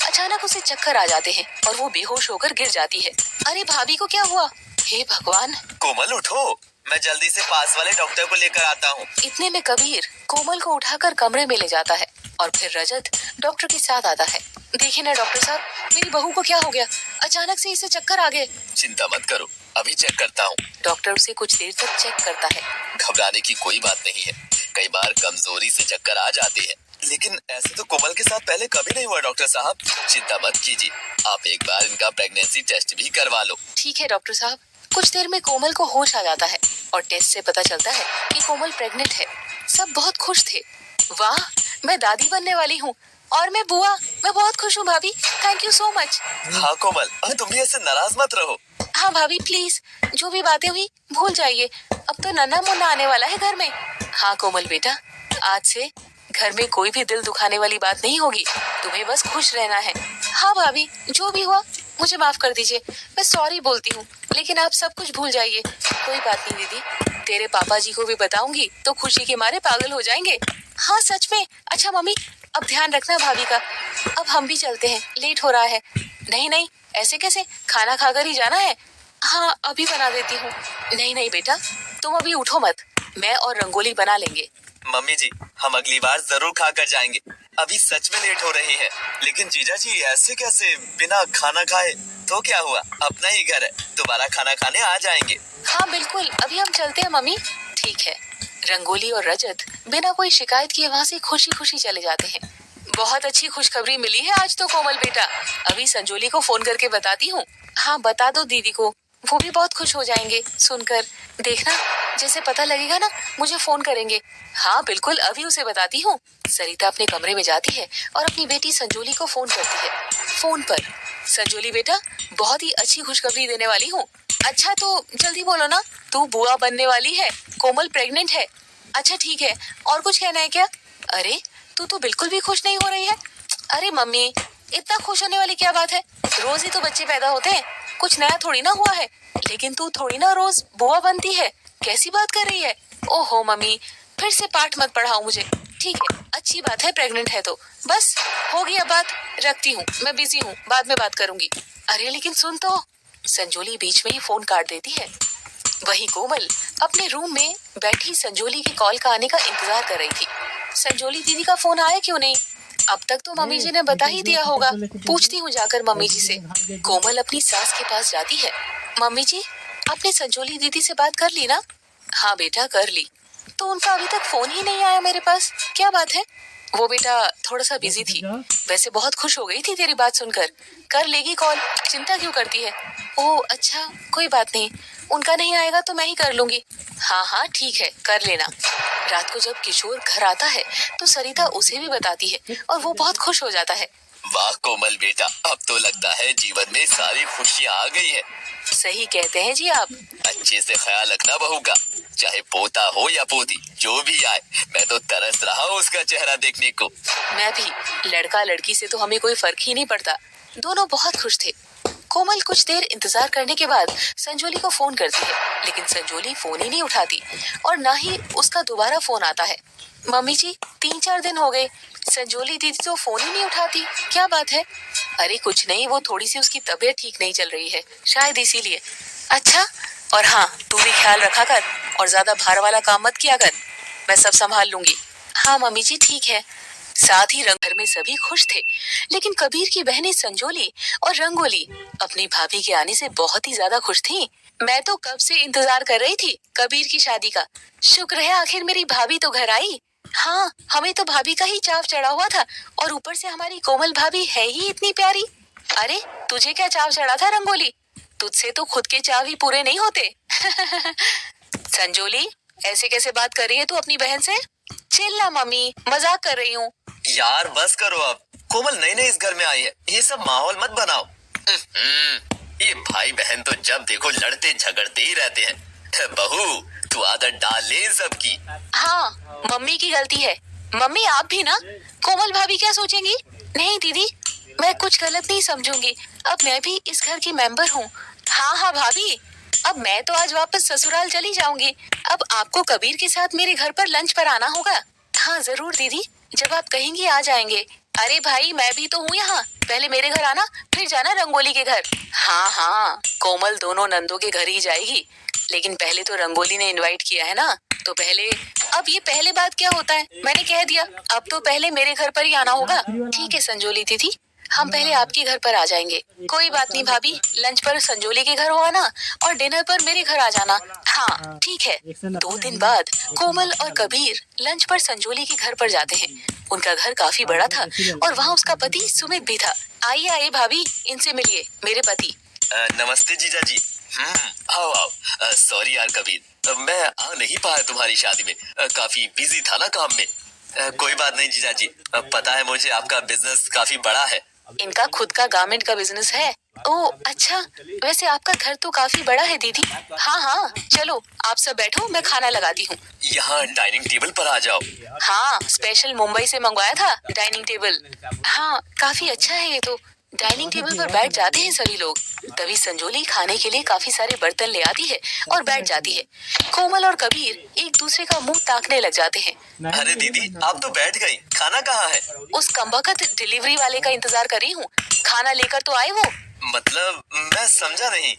अचानक उसे चक्कर आ जाते हैं और वो बेहोश होकर गिर जाती है। अरे भाभी को क्या हुआ? हे भगवान! कोमल उठो, मैं जल्दी से पास वाले डॉक्टर को लेकर आता हूँ। इतने में कबीर कोमल को उठाकर कमरे में ले जाता है और फिर रजत डॉक्टर के साथ आता है। देखिए ना डॉक्टर साहब, मेरी बहू को क्या हो गया? अचानक से इसे चक्कर आ गए। चिंता मत करो, अभी चेक करता हूँ। डॉक्टर उसे कुछ देर तक चेक करता है। घबराने की कोई बात नहीं है। कई बार कमजोरी से चक्कर आ जाते हैं, लेकिन ऐसे तो कोमल के साथ पहले कभी नहीं हुआ डॉक्टर साहब। चिंता मत कीजिए, आप एक बार इनका प्रेगनेंसी टेस्ट भी करवा लो। ठीक है डॉक्टर साहब। कुछ देर में कोमल को होश आ जाता है और टेस्ट से पता चलता है कि कोमल प्रेग्नेंट है। सब बहुत खुश थे। वाह, मैं दादी बनने वाली हूँ। और मैं बुआ, मैं बहुत खुश हूँ भाभी। Thank you so much. हाँ कोमल, तुम भी ऐसे नाराज मत रहो। हाँ भाभी प्लीज, जो भी बातें हुई भूल जाइए। अब तो नन्ना मुन्ना आने वाला है घर में। हाँ कोमल बेटा, आज से घर में कोई भी दिल दुखाने वाली बात नहीं होगी। तुम्हें बस खुश रहना है। हाँ भाभी, जो भी हुआ मुझे माफ कर दीजिए। मैं सॉरी बोलती हूँ, लेकिन आप सब कुछ भूल जाइए। कोई बात नहीं दीदी, तेरे पापा जी को भी बताऊंगी तो खुशी के मारे पागल हो जाएंगे। हाँ सच में। अच्छा मम्मी, अब ध्यान रखना भाभी का। अब हम भी चलते हैं, लेट हो रहा है। नहीं नहीं, ऐसे कैसे? खाना खाकर ही जाना है। हाँ अभी बना देती हूँ। नहीं नहीं बेटा, तुम अभी उठो मत, मैं और रंगोली बना लेंगे। मम्मी जी, हम अगली बार जरूर खा कर जाएंगे। अभी सच में लेट हो रही है। लेकिन जीजा जी ऐसे कैसे बिना खाना खाए? तो क्या हुआ, अपना ही घर है, दोबारा खाना खाने आ जाएंगे। हाँ बिल्कुल, अभी हम चलते हैं मम्मी। ठीक है। रंगोली और रजत बिना कोई शिकायत किए वहाँ से खुशी खुशी चले जाते हैं। बहुत अच्छी खुशखबरी मिली है आज तो कोमल बेटा। अभी संजोली को फोन करके बताती हूँ। हाँ बता दो दीदी को, वो भी बहुत खुश हो जाएंगे सुनकर। देखना, जैसे पता लगेगा ना मुझे फोन करेंगे। हाँ बिल्कुल, अभी उसे बताती हूँ। सरिता अपने कमरे में जाती है और अपनी बेटी संजोली को फोन करती है। फोन पर, संजोली बेटा, बहुत ही अच्छी खुशखबरी देने वाली हूँ। अच्छा तो जल्दी बोलो ना। तू बुआ बनने वाली है, कोमल प्रेग्नेंट है। अच्छा ठीक है, और कुछ कहना है क्या? अरे तू तो बिल्कुल भी खुश नहीं हो रही है। अरे मम्मी, इतना खुश होने वाली क्या बात है? रोज ही तो बच्चे पैदा होते हैं, कुछ नया थोड़ी ना हुआ है। लेकिन तू थोड़ी ना रोज बुआ बनती है, कैसी बात कर रही है? ओहो मम्मी, फिर से पाठ मत पढ़ाओ मुझे। ठीक है, अच्छी बात है प्रेग्नेंट है तो। बस हो गई अब बात, रखती हूँ, मैं बिजी हूँ, बाद में बात करूंगी। अरे लेकिन सुन तो। संजोली बीच में ही फोन काट देती है। वहीं कोमल अपने रूम में बैठी संजोली के कॉल का आने का इंतजार कर रही थी। संजोली दीदी का फोन आया क्यों नहीं? अब तक तो मम्मी जी ने बता ही दिया होगा। पूछती हूँ जाकर मम्मी जी से। कोमल अपनी सास के पास जाती है। मम्मी जी, आपने संजोली दीदी से बात कर ली ना? हाँ बेटा कर ली। तो उनका अभी तक फोन ही नहीं आया मेरे पास, क्या बात है? वो बेटा थोड़ा सा बिजी थी, वैसे बहुत खुश हो गई थी तेरी बात सुनकर। कर लेगी कॉल, चिंता क्यों करती है? ओह अच्छा, कोई बात नहीं, उनका नहीं आएगा तो मैं ही कर लूंगी। हाँ हाँ ठीक है, कर लेना। रात को जब किशोर घर आता है तो सरिता उसे भी बताती है और वो बहुत खुश हो जाता है। वाह कोमल बेटा, अब तो लगता है जीवन में सारी खुशियाँ आ गई है। सही कहते हैं जी आप। अच्छे से ख्याल रखना बहू का, चाहे पोता हो या पोती, जो भी आए। मैं तो तरस रहा हूँ उसका चेहरा देखने को। मैं भी, लड़का लड़की से तो हमें कोई फर्क ही नहीं पड़ता। दोनों बहुत खुश थे। कोमल कुछ देर इंतजार करने के बाद संजोली को फोन करती है, लेकिन संजोली फोन ही नहीं उठाती और ना ही उसका दोबारा फोन आता है। मम्मी जी 3-4 दिन हो गए, संजोली दीदी तो फोन ही नहीं उठाती, क्या बात है? अरे कुछ नहीं, वो थोड़ी सी उसकी तबीयत ठीक नहीं चल रही है, शायद इसीलिए। अच्छा, और हाँ तू भी ख्याल रखा कर और ज्यादा भार वाला काम मत किया कर, मैं सब संभाल लूंगी। हाँ मम्मी जी ठीक है। साथ ही घर में सभी खुश थे, लेकिन कबीर की बहनें संजोली और रंगोली अपनी भाभी के आने से बहुत ही ज्यादा खुश थीं। मैं तो कब से इंतजार कर रही थी कबीर की शादी का। शुक्र है आखिर मेरी भाभी तो घर आई। हाँ, हमें तो भाभी का ही चाव चढ़ा हुआ था और ऊपर से हमारी कोमल भाभी है ही इतनी प्यारी। अरे तुझे क्या चाव चढ़ा था रंगोली? तुझसे तो खुद के चाव ही पूरे नहीं होते। संजोली, ऐसे कैसे बात कर रही है तू अपनी बहन से? चिल ना मम्मी, मजाक कर रही हूँ। यार बस करो अब, कोमल नई नई इस घर में आई है, ये सब माहौल मत बनाओ। ये भाई बहन तो जब देखो लड़ते झगड़ते ही रहते हैं। बहू तू आदत डाल ले इन सबकी। हाँ, मम्मी की गलती है। मम्मी आप भी ना। कोमल भाभी क्या सोचेंगी? नहीं दीदी, मैं कुछ गलत नहीं समझूंगी। अब मैं भी इस घर की मेंबर हूँ। हाँ हाँ भाभी, अब मैं तो आज वापस ससुराल चली जाऊंगी। अब आपको कबीर के साथ मेरे घर पर लंच पर आना होगा। हाँ जरूर दीदी, जब आप कहेंगी आ जाएंगे। अरे भाई मैं भी तो हूँ यहाँ, पहले मेरे घर आना, फिर जाना रंगोली के घर। हाँ हाँ, कोमल दोनों नंदों के घर ही जाएगी, लेकिन पहले तो रंगोली ने इनवाइट किया है ना, तो पहले। अब ये पहले बात क्या होता है, मैंने कह दिया, अब तो पहले मेरे घर पर ही आना होगा। ठीक है संजोली दीदी, हम पहले आपके घर पर आ जाएंगे। कोई बात नहीं भाभी, लंच पर संजोली के घर हो आना और डिनर पर मेरे घर आ जाना। हाँ ठीक है। 2 दिन बाद कोमल और कबीर लंच पर संजोली के घर पर जाते हैं। उनका घर काफी बड़ा था और वहाँ उसका पति सुमित भी था। आइए आइए भाभी, इनसे मिलिए, मेरे पति। नमस्ते जीजा जी। आओ आओ। सॉरी यार कबीर, मैं आ नहीं पाया तुम्हारी शादी में। काफी बिजी था ना काम में। कोई बात नहीं जीजा जी, पता है मुझे आपका बिजनेस काफी बड़ा है। इनका खुद का गारमेंट का बिजनेस है। ओह अच्छा, वैसे आपका घर तो काफी बड़ा है दीदी। हाँ हाँ चलो आप सब बैठो, मैं खाना लगाती हूँ। यहाँ डाइनिंग टेबल पर आ जाओ। हाँ, स्पेशल मुंबई से मंगवाया था डाइनिंग टेबल। हाँ काफी अच्छा है ये तो। डाइनिंग टेबल पर बैठ जाते हैं सभी लोग। तभी संजोली खाने के लिए काफी सारे बर्तन ले आती है और बैठ जाती है। कोमल और कबीर एक दूसरे का मुंह ताकने लग जाते हैं। अरे दीदी आप तो बैठ गई, खाना कहाँ है? उस कमबख्त डिलीवरी वाले का इंतजार कर रही हूँ, खाना लेकर तो आए वो। मतलब मैं समझा नहीं।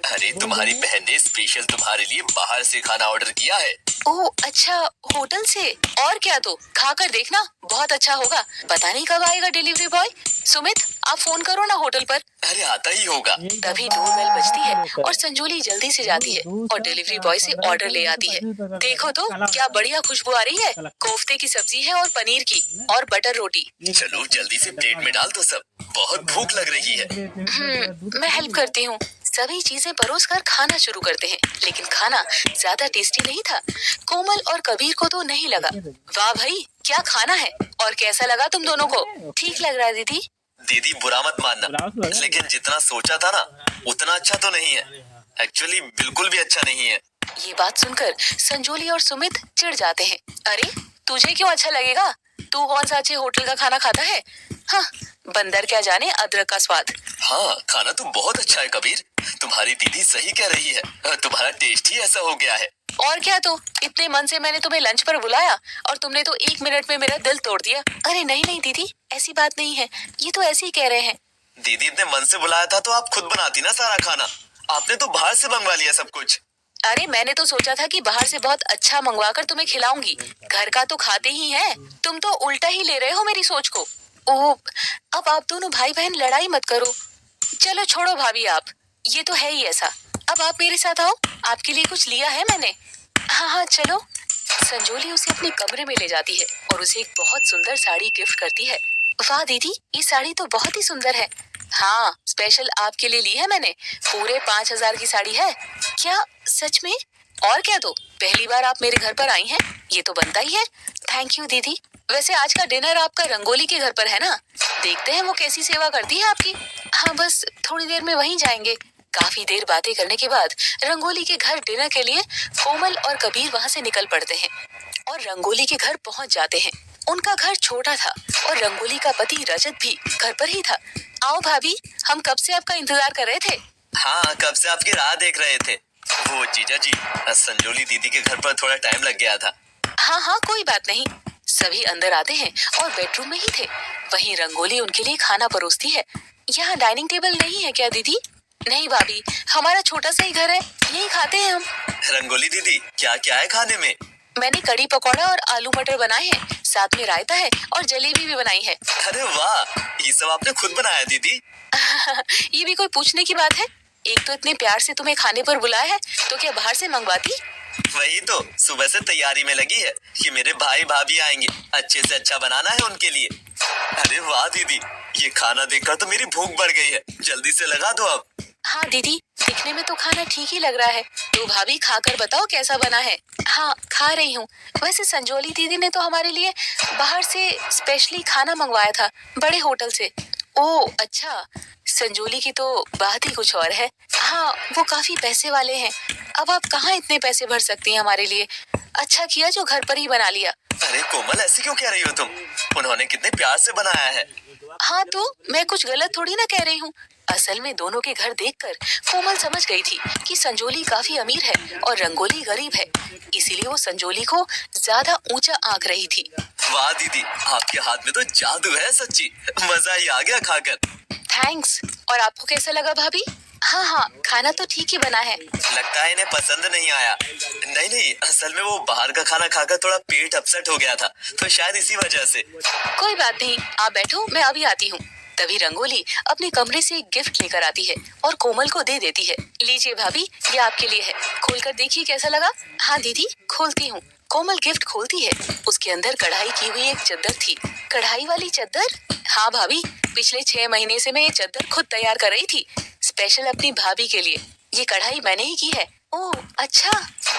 अरे तुम्हारी बहन ने स्पेशल तुम्हारे लिए बाहर से खाना ऑर्डर किया है। ओह अच्छा, होटल से? और क्या, तो खाकर देखना, बहुत अच्छा होगा। पता नहीं कब आएगा डिलीवरी बॉय। सुमित आप फोन करो ना होटल पर। अरे आता ही होगा। तभी डोरबेल बजती है और संजोली जल्दी से जाती है और डिलीवरी बॉय से ऑर्डर ले आती है। देखो तो क्या बढ़िया खुशबू आ रही है। कोफ्ते की सब्जी है और पनीर की और बटर रोटी। चलो जल्दी से प्लेट में डाल दो सब, बहुत भूख लग रही है। मैं हेल्प करती हूँ। सभी चीजें परोस कर खाना शुरू करते हैं, लेकिन खाना ज्यादा टेस्टी नहीं था। कोमल और कबीर को तो नहीं लगा। वाह भाई क्या खाना है, और कैसा लगा तुम दोनों को? ठीक लग रहा है दीदी। दीदी बुरा मत मानना, लेकिन जितना सोचा था ना उतना अच्छा तो नहीं है। एक्चुअली बिल्कुल भी अच्छा नहीं है। ये बात सुनकर संजोली और सुमित चिढ़ जाते हैं। अरे तुझे क्यों अच्छा लगेगा, तू कौन सा अच्छे होटल का खाना खाता है? हाँ, बंदर क्या जाने अदरक का स्वाद। हाँ खाना तो बहुत अच्छा है कबीर, तुम्हारी दीदी सही कह रही है। तुम्हारा टेस्ट ही ऐसा हो गया है। और क्या, तो इतने मन से मैंने तुम्हें लंच पर बुलाया और तुमने तो 1 मिनट में मेरा दिल तोड़ दिया। अरे नहीं नहीं दीदी, ऐसी बात नहीं है, ये तो ऐसे ही कह रहे हैं। दीदी इतने मन से बुलाया था तो आप खुद बनाती ना सारा खाना, आपने तो बाहर से मंगवा लिया सब कुछ। अरे मैंने तो सोचा था कि बाहर से बहुत अच्छा मंगवा कर तुम्हें खिलाऊंगी, घर का तो खाते ही हैं। तुम तो उल्टा ही ले रहे हो मेरी सोच को। ओह, अब आप दोनों भाई बहन लड़ाई मत करो। चलो छोड़ो भाभी, आप ये तो है ही ऐसा। अब आप मेरे साथ आओ, आपके लिए कुछ लिया है मैंने। हाँ हाँ चलो। संजोली उसे अपने कमरे में ले जाती है और उसे एक बहुत सुंदर साड़ी गिफ्ट करती है। वाह दीदी, ये साड़ी तो बहुत ही सुंदर है। हाँ, स्पेशल आपके लिए ली है मैंने, पूरे 5,000 की साड़ी है। क्या सच में? और क्या, तो पहली बार आप मेरे घर पर आई हैं, ये तो बनता ही है। थैंक यू दीदी। वैसे आज का डिनर आपका रंगोली के घर पर है ना? देखते हैं वो कैसी सेवा करती है आपकी। हाँ बस थोड़ी देर में वहीं जाएंगे। काफी देर बातें करने के बाद रंगोली के घर डिनर के लिए कोमल और कबीर वहाँ से निकल पड़ते हैं और रंगोली के घर पहुँच जाते हैं। उनका घर छोटा था और रंगोली का पति रजत भी घर पर ही था। आओ भाभी, हम कब से आपका इंतजार कर रहे थे। हाँ कब से आपकी राह देख रहे थे। वो जीजा जी, संजोली दीदी के घर पर थोड़ा टाइम लग गया था। हाँ हाँ कोई बात नहीं। सभी अंदर आते हैं और बेडरूम में ही थे। वहीं रंगोली उनके लिए खाना परोसती है। यहाँ डाइनिंग टेबल नहीं है क्या दीदी? नहीं भाभी, हमारा छोटा सा ही घर है, यही खाते हैं हम। रंगोली दीदी क्या क्या है खाने में? मैंने कड़ी पकौड़ा और आलू मटर बनाए हैं, साथ में रायता है और जलेबी भी बनाई है। अरे वाह, ये सब आपने खुद बनाया दीदी? ये भी कोई पूछने की बात है? एक तो इतने प्यार से तुम्हें खाने पर बुलाया है, तो क्या बाहर से मंगवाती? वही तो, सुबह से तैयारी में लगी है कि मेरे भाई भाभी आएंगे, अच्छे से अच्छा बनाना है उनके लिए। अरे वाह दीदी, ये खाना देखकर तो मेरी भूख बढ़ गई है, जल्दी से लगा दो अब। हाँ दीदी, दिखने में तो खाना ठीक ही लग रहा है, तो भाभी खाकर बताओ कैसा बना है। हाँ खा रही हूँ। वैसे संजोली दीदी ने तो हमारे लिए बाहर से स्पेशली खाना मंगवाया था, बड़े होटल से। ओह अच्छा, संजोली की तो बात ही कुछ और है। हाँ, वो काफी पैसे वाले हैं। अब आप कहाँ इतने पैसे भर सकती हैं हमारे लिए। अच्छा किया जो घर पर ही बना लिया। अरे कोमल, ऐसे क्यों कह रही हो तुम? उन्होंने कितने प्यार से बनाया है। हाँ तो मैं कुछ गलत थोड़ी ना कह रही हूँ। असल में दोनों के घर देखकर कोमल समझ गई थी कि संजोली काफी अमीर है और रंगोली गरीब है। इसीलिए वो संजोली को ज्यादा ऊंचा आंक रही थी। वाह दीदी, आपके हाथ में तो जादू है सच्ची। मजा ही आ गया खाकर। थैंक्स। और आपको कैसा लगा भाभी? हाँ हाँ, खाना तो ठीक ही बना है। लगता है इन्हें पसंद नहीं आया। नहीं नहीं, असल में वो बाहर का खाना खाकर थोड़ा पेट अपसेट हो गया था, तो शायद इसी वजह से। कोई बात नहीं, आप बैठो, मैं अभी आती हूँ। तभी रंगोली अपने कमरे से एक गिफ्ट लेकर आती है और कोमल को दे देती है। लीजिए भाभी, ये आपके लिए है। खोलकर देखिए कैसा लगा। हाँ दीदी, खोलती हूँ। कोमल गिफ्ट खोलती है। उसके अंदर कढ़ाई की हुई एक चद्दर थी। कढ़ाई वाली चद्दर? हाँ भाभी, पिछले 6 महीने से मैं ये चद्दर खुद तैयार कर रही थी, स्पेशल अपनी भाभी के लिए। ये कढ़ाई मैंने ही की है। ओह अच्छा।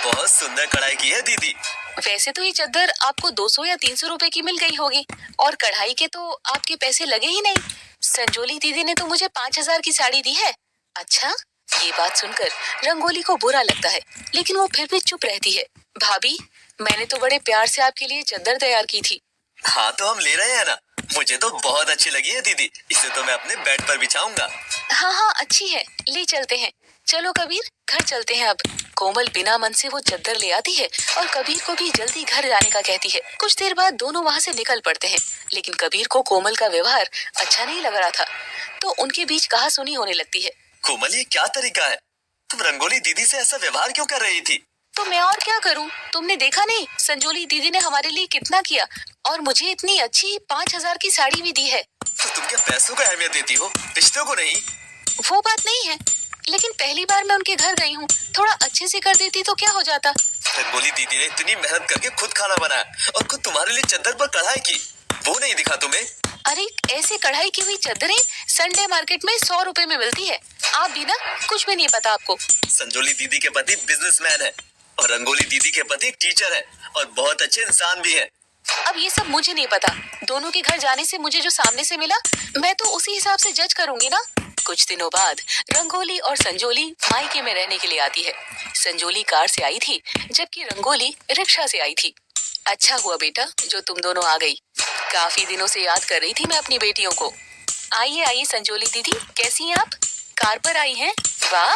बहुत सुंदर कढ़ाई की है दीदी। वैसे तो ये चद्दर आपको 200 या 300 रुपए की मिल गई होगी और कढ़ाई के तो आपके पैसे लगे ही नहीं। संजोली दीदी ने तो मुझे 5,000 की साड़ी दी है। अच्छा। ये बात सुनकर रंगोली को बुरा लगता है, लेकिन वो फिर भी चुप रहती है। भाभी, मैंने तो बड़े प्यार से आपके लिए चद्दर तैयार की थी। हाँ तो हम ले रहे हैं ना। मुझे तो बहुत अच्छी लगी है दीदी, इसे तो मैं अपने बेड पर बिछाऊंगा। हाँ हाँ, अच्छी है, ले चलते हैं। चलो कबीर, घर चलते हैं अब। कोमल बिना मन से वो चद्दर ले आती है और कबीर को भी जल्दी घर जाने का कहती है। कुछ देर बाद दोनों वहाँ से निकल पड़ते हैं, लेकिन कबीर को कोमल का व्यवहार अच्छा नहीं लग रहा था, तो उनके बीच कहासुनी होने लगती है। कोमल, ये क्या तरीका है? तुम रंगोली दीदी से ऐसा व्यवहार क्यों कर रही थी? तो मैं और क्या करूं? तुमने देखा नहीं संजोली दीदी ने हमारे लिए कितना किया, और मुझे इतनी अच्छी 5,000 की साड़ी भी दी है। तो तुम क्या पैसों को अहमियत देती हो, रिश्तों को नहीं? वो बात नहीं है, लेकिन पहली बार मैं उनके घर गई हूँ, थोड़ा अच्छे से कर देती तो क्या हो जाता। रंगोली दीदी ने इतनी मेहनत करके खुद खाना बनाया और खुद तुम्हारे लिए चद्दर पर कढ़ाई की, वो नहीं दिखा तुम्हें? अरे ऐसे कढ़ाई की हुई चद्दरें संडे मार्केट में 100 रुपए में मिलती है। आप भी ना, कुछ भी नहीं पता आपको। संजोली दीदी के पति बिजनेसमैन है और रंगोली दीदी के पति टीचर है और बहुत अच्छे इंसान भी है। अब ये सब मुझे नहीं पता। दोनों के घर जाने से मुझे जो सामने से मिला, मैं तो उसी हिसाब से जज करूंगी ना। कुछ दिनों बाद रंगोली और संजोली मायके में रहने के लिए आती है। संजोली कार से आई थी, जबकि रंगोली रिक्शा से आई थी। अच्छा हुआ बेटा जो तुम दोनों आ गई। काफी दिनों से याद कर रही थी मैं अपनी बेटियों को। आइए आइए संजोली दीदी, कैसी हैं आप? कार पर आई हैं? वाह।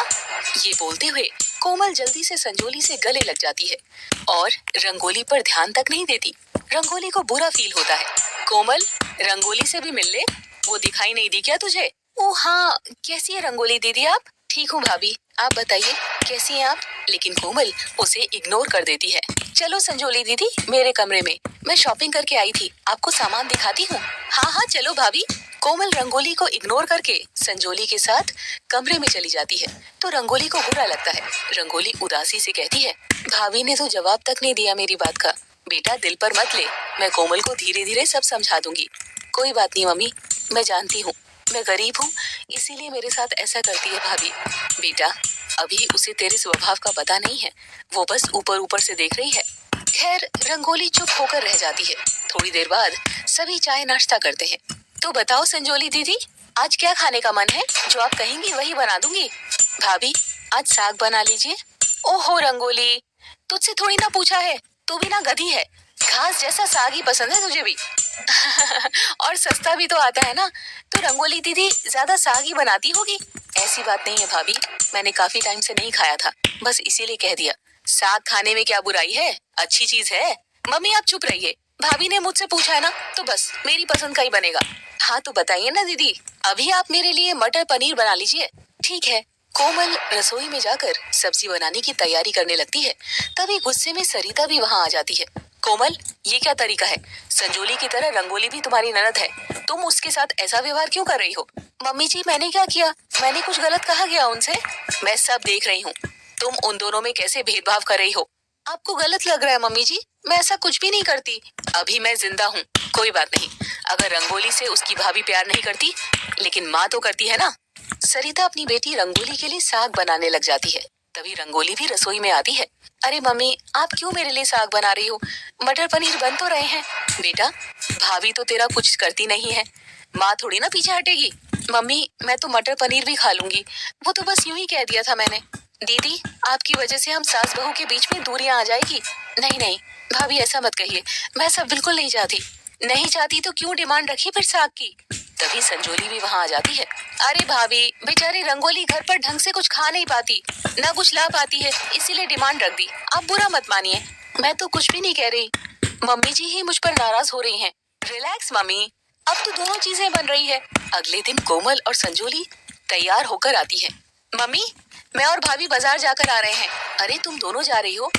ये बोलते हुए कोमल जल्दी से संजोली से गले लग जाती है और रंगोली पर ध्यान तक नहीं देती। रंगोली को बुरा फील होता है। कोमल, रंगोली से भी मिल ले, वो दिखाई नहीं दी क्या तुझे? ओ हाँ, कैसी है रंगोली दीदी आप? ठीक हूँ भाभी, आप बताइए कैसी हैं आप? लेकिन कोमल उसे इग्नोर कर देती है। चलो संजोली दीदी, मेरे कमरे में, मैं शॉपिंग करके आई थी, आपको सामान दिखाती हूँ। हाँ हाँ चलो भाभी। कोमल रंगोली को इग्नोर करके संजोली के साथ कमरे में चली जाती है, तो रंगोली को बुरा लगता है। रंगोली उदासी से कहती है, भाभी ने तो जवाब तक नहीं दिया मेरी बात का। बेटा दिल पर मत ले, मैं कोमल को धीरे धीरे सब समझा दूंगी। कोई बात नहीं मम्मी, मैं जानती हूँ मैं गरीब हूँ, इसीलिए मेरे साथ ऐसा करती है भाभी। बेटा अभी उसे तेरे स्वभाव का पता नहीं है, वो बस ऊपर ऊपर से देख रही है। खैर रंगोली चुप होकर रह जाती है। थोड़ी देर बाद सभी चाय नाश्ता करते हैं। तो बताओ संजोली दीदी, आज क्या खाने का मन है? जो आप कहेंगी वही बना दूंगी। भाभी आज साग बना लीजिए। ओहो रंगोली, तुझसे थोड़ी ना पूछा है, तू भी ना गधी है, घास जैसा साग ही पसंद है तुझे भी। और सस्ता भी तो आता है ना, तो रंगोली दीदी ज्यादा साग ही बनाती होगी। ऐसी बात नहीं है भाभी, मैंने काफी टाइम से नहीं खाया था, बस इसीलिए कह दिया। साग खाने में क्या बुराई है, अच्छी चीज है। मम्मी आप चुप रहिए, भाभी ने मुझसे पूछा है ना, तो बस मेरी पसंद का ही बनेगा। हाँ तो बताइए ना दीदी, अभी आप मेरे लिए मटर पनीर बना लीजिए। ठीक है। कोमल रसोई में जाकर सब्जी बनाने की तैयारी करने लगती है। तभी गुस्से में सरिता भी वहाँ आ जाती है। कोमल, ये क्या तरीका है? संजोली की तरह रंगोली भी तुम्हारी ननद है, तुम उसके साथ ऐसा व्यवहार क्यों कर रही हो? मम्मी जी मैंने क्या किया? मैंने कुछ गलत कहा गया उनसे? मैं सब देख रही हूँ, तुम उन दोनों में कैसे भेदभाव कर रही हो। आपको गलत लग रहा है मम्मी जी, मैं ऐसा कुछ भी नहीं करती। अभी मैं जिंदा हूँ, कोई बात नहीं। अगर रंगोली से उसकी भाभी प्यार नहीं करती, लेकिन माँ तो करती है ना। सरिता अपनी बेटी रंगोली के लिए साग बनाने लग जाती है। तभी रंगोली भी रसोई में आती है। अरे मम्मी आप क्यों मेरे लिए साग बना रही हो? मटर पनीर बन तो रहे हैं। बेटा भाभी तो तेरा कुछ करती नहीं है, माँ थोड़ी ना पीछे हटेगी। मम्मी मैं तो मटर पनीर भी खा लूंगी, वो तो बस यूं ही कह दिया था मैंने। दीदी आपकी वजह से हम सास बहू के बीच में दूरियां आ जाएगी। नहीं नहीं भाभी ऐसा मत कहिए, मैं सब बिल्कुल नहीं चाहती। नहीं चाहती तो क्यों डिमांड रखी फिर साग की। तभी संजोली भी वहां आ जाती है। अरे भाभी बेचारी रंगोली घर पर ढंग से कुछ खा नहीं पाती, ना कुछ ला पाती है, इसीलिए डिमांड रख दी। आप बुरा मत मानिए, मैं तो कुछ भी नहीं कह रही। मम्मी जी ही मुझ पर नाराज हो रही हैं। रिलैक्स मम्मी, अब तो दोनों चीजें बन रही है। अगले दिन कोमल और संजोली तैयार होकर आती है। मम्मी मैं और भाभी बाजार जाकर आ रहे हैं। अरे तुम दोनों जा रही हो,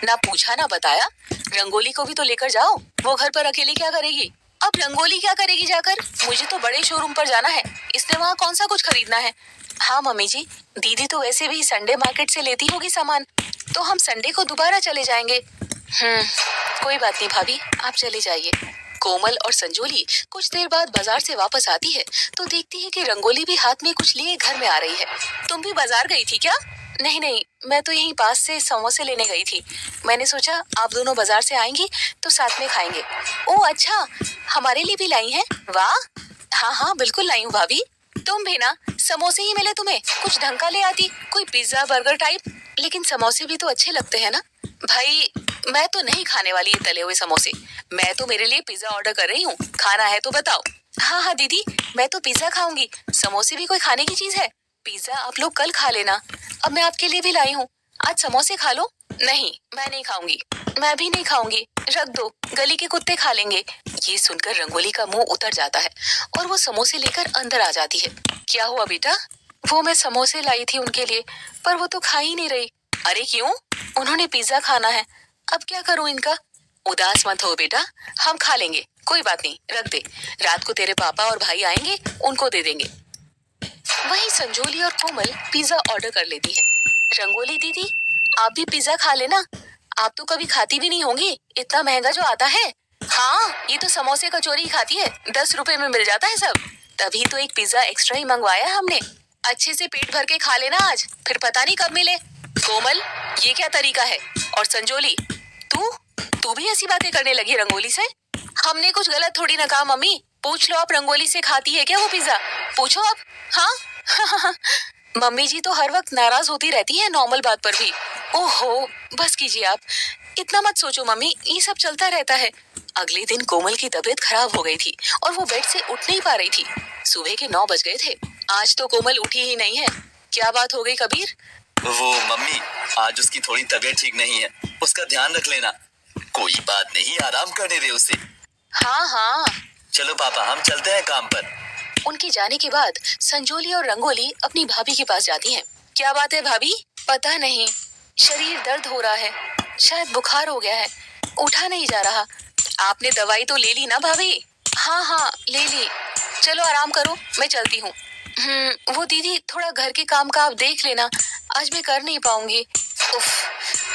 ना पूछा ना बताया। रंगोली को भी तो लेकर जाओ, वो घर पर अकेली क्या करेगी। अब रंगोली क्या करेगी जाकर, मुझे तो बड़े शोरूम पर जाना है, इसने वहाँ कौन सा कुछ खरीदना है। हाँ मम्मी जी, दीदी तो वैसे भी संडे मार्केट से लेती होगी सामान, तो हम संडे को दोबारा चले जाएंगे। कोई बात नहीं भाभी, आप चले जाइए। कोमल और संजोली कुछ देर बाद बाजार से वापस आती है तो देखती है कि रंगोली भी हाथ में कुछ लिए घर में आ रही है। तुम भी बाजार गई थी क्या। नहीं नहीं, मैं तो यहीं पास से समोसे लेने गई थी। मैंने सोचा आप दोनों बाजार से आएंगी तो साथ में खाएंगे। ओह अच्छा, हमारे लिए भी लाई हैं। वाह, हाँ हाँ बिल्कुल लाई हूँ भाभी। तुम भी ना, समोसे ही मिले तुम्हें, कुछ ढंग का ले आती, कोई पिज्जा बर्गर टाइप। लेकिन समोसे भी तो अच्छे लगते हैं ना। भाई मैं तो नहीं खाने वाली ये तले हुए समोसे, मैं तो मेरे लिए पिज्जा ऑर्डर कर रही हूँ, खाना है तो बताओ। हाँ हाँ दीदी, मैं तो पिज्जा खाऊंगी, समोसे भी कोई खाने की चीज है। पिज्जा आप लोग कल खा लेना, अब मैं आपके लिए भी लाई हूँ, आज समोसे खा लो। नहीं मैं नहीं खाऊंगी। मैं भी नहीं खाऊंगी, रख दो, गली के कुत्ते खा लेंगे। ये सुनकर रंगोली का मुंह उतर जाता है और वो समोसे लेकर अंदर आ जाती है। क्या हुआ बेटा। वो मैं समोसे लाई थी उनके लिए, पर वो तो खा ही नहीं रही। अरे क्यों, उन्होंने पिज्जा खाना है, अब क्या करूं इनका। उदास मत हो बेटा, हम खा लेंगे, कोई बात नहीं, रख दे, रात को तेरे पापा और भाई आएंगे, उनको दे देंगे। वहीं संजोली और कोमल पिज्जा ऑर्डर कर लेती है। रंगोली दीदी आप भी पिज्जा खा लेना, आप तो कभी खाती भी नहीं होंगी, इतना महंगा जो आता है। हाँ ये तो समोसे कचौरी ही खाती है, 10 रुपए में मिल जाता है सब। तभी तो एक पिज्जा एक्स्ट्रा ही मंगवाया हमने। अच्छे से पेट भर के खा लेना आज, फिर पता नहीं कब मिले। कोमल ये क्या तरीका है, और संजोली तू तू भी ऐसी बातें करने लगी रंगोली से। हमने कुछ गलत थोड़ी ना कहा मम्मी, पूछ लो आप रंगोली से खाती है क्या वो पिज्जा, पूछो आप। हाँ मम्मी जी तो हर वक्त नाराज होती रहती है नॉर्मल बात पर भी। ओहो बस कीजिए आप, इतना मत सोचो मम्मी, ये सब चलता रहता है। अगले दिन कोमल की तबीयत खराब हो गई थी और वो बेड से उठ नहीं पा रही थी। सुबह के 9 बज गए थे, आज तो कोमल उठी ही नहीं है। क्या बात हो गई कबीर। वो मम्मी, आज उसकी थोड़ी तबीयत ठीक नहीं है, उसका ध्यान रख लेना। कोई बात नहीं, आराम करने दे उसे। हाँ हाँ। चलो पापा हम चलते हैं काम पर। उनके जाने के बाद संजोली और रंगोली अपनी भाभी के पास जाती हैं। क्या बात है भाभी। पता नहीं, शरीर दर्द हो रहा है, शायद बुखार हो गया है, उठा नहीं जा रहा। आपने दवाई तो ले ली ना भाभी। हाँ हाँ ले ली, चलो आराम करो, मैं चलती हूँ। वो दीदी थोड़ा घर के काम का आप देख लेना, आज मैं कर नहीं पाऊंगी। उफ,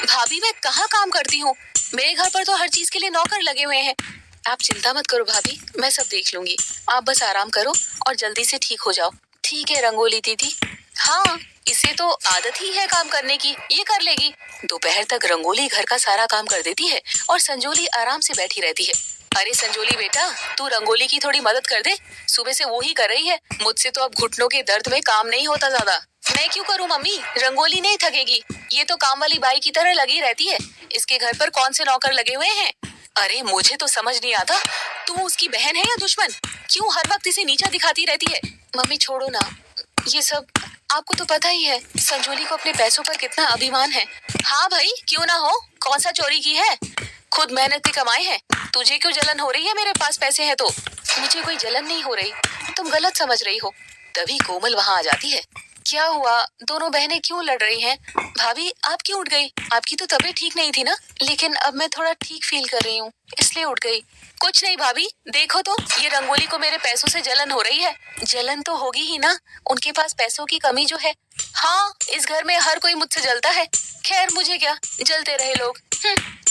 भाभी मैं कहाँ काम करती हूँ, मेरे घर पर तो हर चीज के लिए नौकर लगे हुए हैं। आप चिंता मत करो भाभी, मैं सब देख लूंगी, आप बस आराम करो और जल्दी से ठीक हो जाओ। ठीक है रंगोली दीदी। हाँ इसे तो आदत ही है काम करने की, ये कर लेगी। दोपहर तक रंगोली घर का सारा काम कर देती है और संजोली आराम से बैठी रहती है। अरे संजोली बेटा, तू रंगोली की थोड़ी मदद कर दे, सुबह से वो ही कर रही है, मुझसे तो अब घुटनों के दर्द में काम नहीं होता ज्यादा। मैं क्यों करूँ मम्मी, रंगोली नहीं थकेगी, ये तो काम वाली बाई की तरह लगी रहती है, इसके घर पर कौन से नौकर लगे हुए हैं। अरे मुझे तो समझ नहीं आता, तू उसकी बहन है या दुश्मन, क्यों हर वक्त इसे नीचा दिखाती रहती है। मम्मी छोड़ो ना, ये सब आपको तो पता ही है, संजोली को अपने पैसों पर कितना अभिमान है। हाँ भाई क्यों ना हो, कौन सा चोरी की है, खुद मेहनत के कमाए हैं। तुझे क्यों जलन हो रही है, मेरे पास पैसे हैं तो। मुझे कोई जलन नहीं हो रही, तुम गलत समझ रही हो। तभी कोमल वहाँ आ जाती है। क्या हुआ, दोनों बहनें क्यों लड़ रही हैं। भाभी आप क्यों उठ गई, आपकी तो तबीयत ठीक नहीं थी ना। लेकिन अब मैं थोड़ा ठीक फील कर रही हूँ, इसलिए उठ गई। कुछ नहीं भाभी, देखो तो ये रंगोली को मेरे पैसों से जलन हो रही है। जलन तो होगी ही ना, उनके पास पैसों की कमी जो है। हाँ इस घर में हर कोई मुझसे जलता है, खैर मुझे क्या, जलते रहे लोग।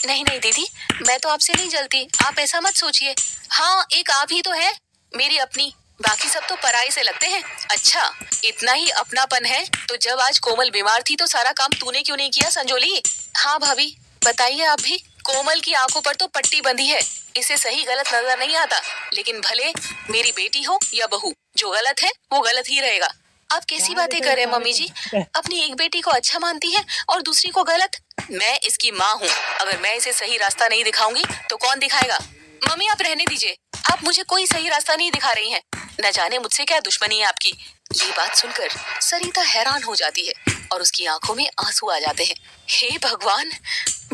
नहीं नहीं दीदी, मैं तो आपसे नहीं जलती, आप ऐसा मत सोचिए। हाँ एक आप ही तो है मेरी अपनी, बाकी सब तो पराई से लगते हैं। अच्छा इतना ही अपनापन है तो जब आज कोमल बीमार थी तो सारा काम तूने क्यों नहीं किया संजोली। हाँ भाभी बताइए आप भी, कोमल की आंखों पर तो पट्टी बंधी है, इसे सही गलत नजर नहीं आता, लेकिन भले मेरी बेटी हो या बहू, जो गलत है वो गलत ही रहेगा। आप कैसी बातें कर रहे हैं मम्मी जी? अपनी एक बेटी को अच्छा मानती है और दूसरी को गलत। मैं इसकी माँ हूँ, अगर मैं इसे सही रास्ता नहीं दिखाऊंगी तो कौन दिखाएगा? मम्मी आप रहने दीजिए, आप मुझे कोई सही रास्ता नहीं दिखा रही हैं। न जाने मुझसे क्या दुश्मनी है आपकी। ये बात सुनकर सरिता हैरान हो जाती है और उसकी आंखों में आंसू आ जाते हैं। हे भगवान,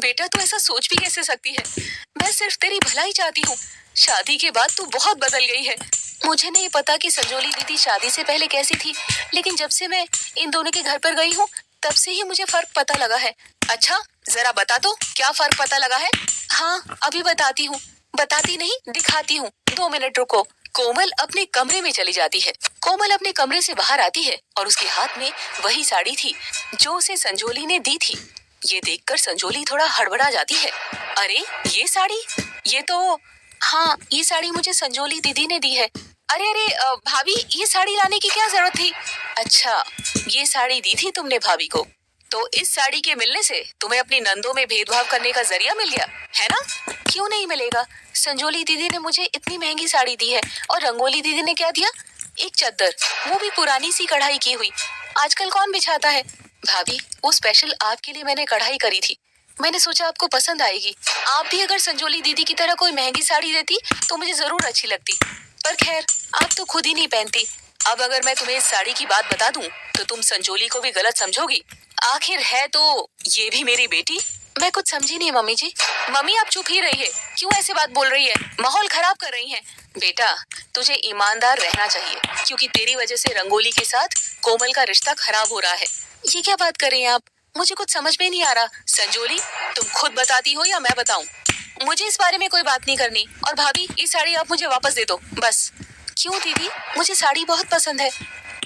बेटा तू ऐसा सोच भी कैसे सकती है? मैं सिर्फ तेरी भलाई चाहती हूँ। शादी के बाद तू बहुत बदल गई है। मुझे नहीं पता कि संजोली दीदी शादी से पहले कैसी थी, लेकिन जब से मैं इन दोनों के घर पर गई हूँ तब से ही मुझे फर्क पता लगा है। अच्छा, जरा बता दो क्या फर्क पता लगा है? हाँ अभी बताती हूँ। बताती नहीं, दिखाती हूँ, 2 मिनट रुको। कोमल अपने कमरे में चली जाती है। कोमल अपने कमरे से बाहर आती है और उसके हाथ में वही साड़ी थी जो उसे संजोली ने दी थी। ये देखकर संजोली थोड़ा हड़बड़ा जाती है। अरे ये साड़ी, ये तो, हाँ ये साड़ी मुझे संजोली दीदी ने दी है। अरे अरे भाभी, ये साड़ी लाने की क्या जरूरत थी? अच्छा, ये साड़ी दी थी तुमने भाभी को, तो इस साड़ी के मिलने से तुम्हें अपनी नंदों में भेदभाव करने का जरिया मिल गया है ना? क्यों नहीं मिलेगा? संजोली दीदी ने मुझे इतनी महंगी साड़ी दी है और रंगोली दीदी ने क्या दिया? एक चद्दर, वो भी पुरानी सी कढ़ाई की हुई। आजकल कौन बिछाता है? भाभी, वो स्पेशल आपके लिए मैंने कढ़ाई करी थी। मैंने सोचा आपको पसंद आएगी। आप भी अगर संजोली दीदी की तरह कोई महंगी साड़ी देती तो मुझे जरूर अच्छी लगती, पर खैर आप तो खुद ही नहीं पहनती। अब अगर मैं तुम्हें इस साड़ी की बात बता दूं तो तुम संजोली को भी गलत समझोगी। आखिर है तो ये भी मेरी बेटी। मैं कुछ समझी नहीं मम्मी जी। मम्मी आप चुप ही रहिए, क्यों ऐसे बात बोल रही है? माहौल खराब कर रही हैं। बेटा तुझे ईमानदार रहना चाहिए, क्योंकि तेरी वजह से रंगोली के साथ कोमल का रिश्ता खराब हो रहा है। ये क्या बात कर रही हैं आप? मुझे कुछ समझ में नहीं आ रहा। संजोली तुम खुद बताती हो या मैं बताऊं? मुझे इस बारे में कोई बात नहीं करनी। और भाभी ये साड़ी आप मुझे वापस दे दो बस। क्यों दीदी? मुझे साड़ी बहुत पसंद है।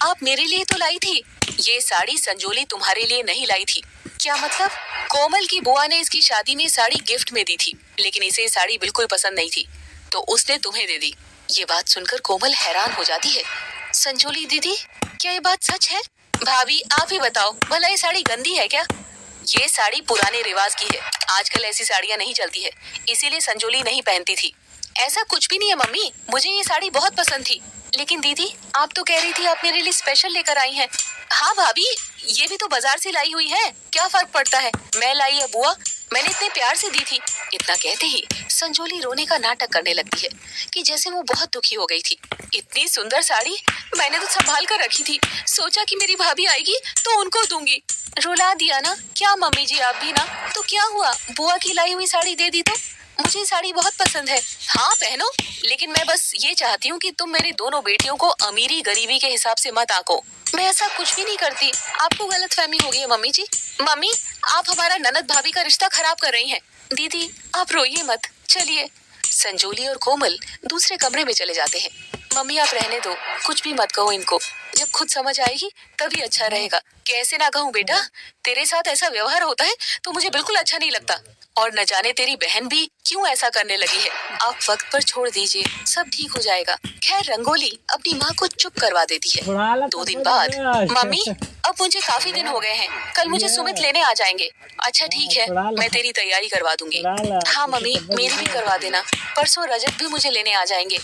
आप मेरे लिए तो लाई थी। ये साड़ी संजोली तुम्हारे लिए नहीं लाई थी। क्या मतलब? कोमल की बुआ ने इसकी शादी में साड़ी गिफ्ट में दी थी, लेकिन इसे ये साड़ी बिल्कुल पसंद नहीं थी, तो उसने तुम्हें दे दी। ये बात सुनकर कोमल हैरान हो जाती है। संजोली दीदी, क्या ये बात सच है? भाभी आप ही बताओ, भला ये साड़ी गंदी है क्या? ये साड़ी पुराने रिवाज की है, आजकल ऐसी साड़ियाँ नहीं चलती है, इसीलिए संजोली नहीं पहनती थी। ऐसा कुछ भी नहीं है मम्मी, मुझे ये साड़ी बहुत पसंद थी। लेकिन दीदी आप तो कह रही थी आप मेरे लिए स्पेशल लेकर आई हैं। हाँ भाभी, ये भी तो बाजार से लाई हुई है, क्या फर्क पड़ता है? मैं लाई है बुआ, मैंने इतने प्यार से दी थी। इतना कहते ही संजोली रोने का नाटक करने लगती है कि जैसे वो बहुत दुखी हो गई थी। इतनी सुंदर साड़ी मैंने तो संभाल कर रखी थी, सोचा कि मेरी भाभी आएगी तो उनको दूंगी। रुला दिया ना क्या मम्मी जी आप भी ना? तो क्या हुआ, बुआ की लाई हुई साड़ी दे दी तो? मुझे साड़ी बहुत पसंद है। हाँ पहनो, लेकिन मैं बस ये चाहती हूँ कि तुम मेरी दोनों बेटियों को अमीरी गरीबी के हिसाब से मत आंको। मैं ऐसा कुछ भी नहीं करती, आपको गलतफहमी हो गई है मम्मी जी। मम्मी आप हमारा ननद भाभी का रिश्ता खराब कर रही हैं। दीदी आप रोइए मत, चलिए। संजोली और कोमल दूसरे कमरे में चले जाते हैं। मम्मी आप रहने दो, कुछ भी मत कहो इनको, जब खुद समझ आएगी तभी अच्छा रहेगा। कैसे ना कहूँ बेटा, तेरे साथ ऐसा व्यवहार होता है तो मुझे बिल्कुल अच्छा नहीं लगता, और न जाने तेरी बहन भी क्यों ऐसा करने लगी है। आप वक्त पर छोड़ दीजिए, सब ठीक हो जाएगा। खैर रंगोली अपनी माँ को चुप करवा देती है। 2 दिन बाद, मम्मी अब मुझे काफी दिन हो गए हैं, कल मुझे सुमित लेने आ जाएंगे। अच्छा ठीक है, मैं तेरी तैयारी करवा दूंगी। हाँ मम्मी मेरी भी करवा देना, परसों रजत भी मुझे लेने आ जाएंगे।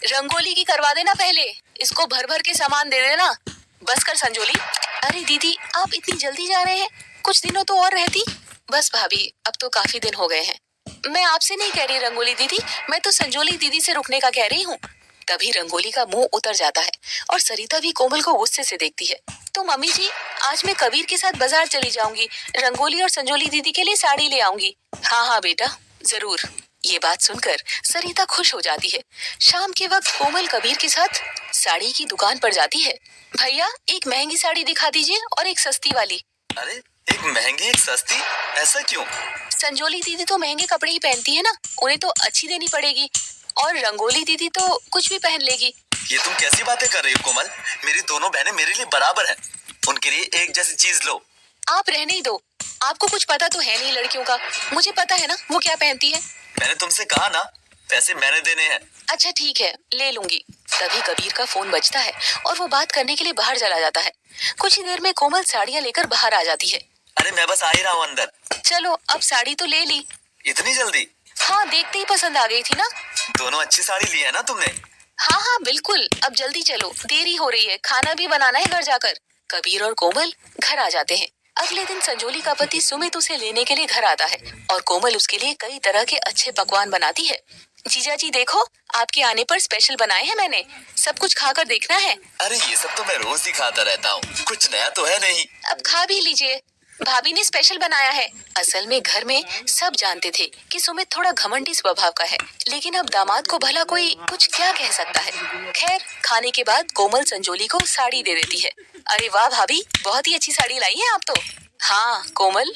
रंगोली की करवा देना पहले, इसको भर भर के सामान दे देना। बस कर संजोली। अरे दीदी आप इतनी जल्दी जा रहे हैं, कुछ दिनों तो और रहती। बस भाभी अब तो काफी दिन हो गए हैं। मैं आपसे नहीं कह रही रंगोली दीदी, मैं तो संजोली दीदी से रुकने का कह रही हूँ। तभी रंगोली का मुंह उतर जाता है और सरिता भी कोमल को गुस्से से देखती है। तो मम्मी जी आज मैं कबीर के साथ बाजार चली जाऊंगी, रंगोली और संजोली दीदी के लिए साड़ी ले आऊंगी। हाँ हाँ बेटा जरूर। ये बात सुनकर सरिता खुश हो जाती है। शाम के वक्त कोमल कबीर के साथ साड़ी की दुकान पर जाती है। भैया एक महंगी साड़ी दिखा दीजिए और एक सस्ती वाली। अरे एक महंगी एक सस्ती, ऐसा क्यों? संजोली दीदी तो महंगे कपड़े ही पहनती है ना, उन्हें तो अच्छी देनी पड़ेगी, और रंगोली दीदी तो कुछ भी पहन लेगी। ये तुम कैसी बातें कर रही हो कोमल? मेरी दोनों बहनें मेरे लिए बराबर हैं, उनके लिए एक जैसी चीज लो। आप रहने ही दो, आपको कुछ पता तो है नहीं लड़कियों का, मुझे पता है ना वो क्या पहनती है। मैंने तुमसे कहा ना, पैसे मैंने देने हैं। अच्छा ठीक है ले लूंगी। तभी कबीर का फोन बजता है और वो बात करने के लिए बाहर चला जाता है। कुछ ही देर में कोमल साड़ियाँ लेकर बाहर आ जाती है। अरे मैं बस आ ही रहा हूँ अंदर। चलो अब साड़ी तो ले ली, इतनी जल्दी? हाँ, देखते ही पसंद आ गई थी ना। दोनों अच्छी साड़ी ली है ना तुमने? हाँ हाँ बिल्कुल, अब जल्दी चलो, देरी हो रही है, खाना भी बनाना है घर जाकर। कबीर और कोमल घर आ जाते हैं। अगले दिन संजोली का पति सुमित उसे लेने के लिए घर आता है और कोमल उसके लिए कई तरह के अच्छे पकवान बनाती है। जीजा जी देखो, आपके आने पर स्पेशल बनाए हैं मैंने, सब कुछ खाकर देखना है। अरे ये सब तो मैं रोज ही खाता रहता हूँ, कुछ नया तो है नहीं। अब खा भी लीजिए, भाभी ने स्पेशल बनाया है। असल में घर में सब जानते थे कि सुमित थोड़ा घमंडी स्वभाव का है, लेकिन अब दामाद को भला कोई कुछ क्या कह सकता है। खैर, खाने के बाद कोमल संजोली को साड़ी दे देती है। अरे वाह भाभी, बहुत ही अच्छी साड़ी लाई है आप तो। हाँ कोमल,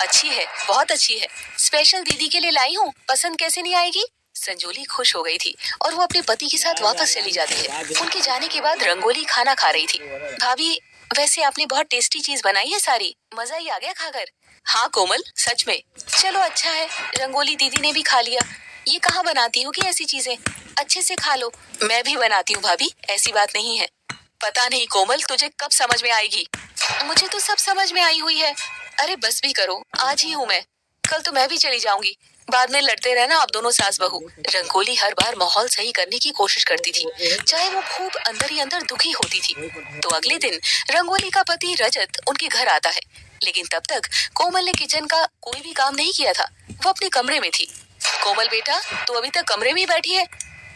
अच्छी है, बहुत अच्छी है, स्पेशल दीदी के लिए लाई हूँ, पसंद कैसे नहीं आएगी। संजोली खुश हो गई थी और वो अपने पति के साथ वापस चली जाती है। उनके जाने के बाद रंगोली खाना खा रही थी। भाभी, वैसे आपने बहुत टेस्टी चीज बनाई है सारी, मजा ही आ गया खाकर। हाँ कोमल, सच में। चलो अच्छा है, रंगोली दीदी ने भी खा लिया। ये कहाँ बनाती हो कि ऐसी चीजें, अच्छे से खा लो। मैं भी बनाती हूँ भाभी, ऐसी बात नहीं है। पता नहीं कोमल, तुझे कब समझ में आएगी। मुझे तो सब समझ में आई हुई है। अरे बस भी करो, आज ही हूँ मैं, कल तो मैं भी चली जाऊंगी। बाद में लड़ते रहना आप दोनों सास बहू। रंगोली हर बार माहौल सही करने की कोशिश करती थी, चाहे वो खूब अंदर ही अंदर दुखी होती थी। तो अगले दिन रंगोली का पति रजत उनके घर आता है, लेकिन तब तक कोमल ने किचन का कोई भी काम नहीं किया था, वो अपने कमरे में थी। कोमल बेटा, तू अभी तक कमरे में ही बैठी है,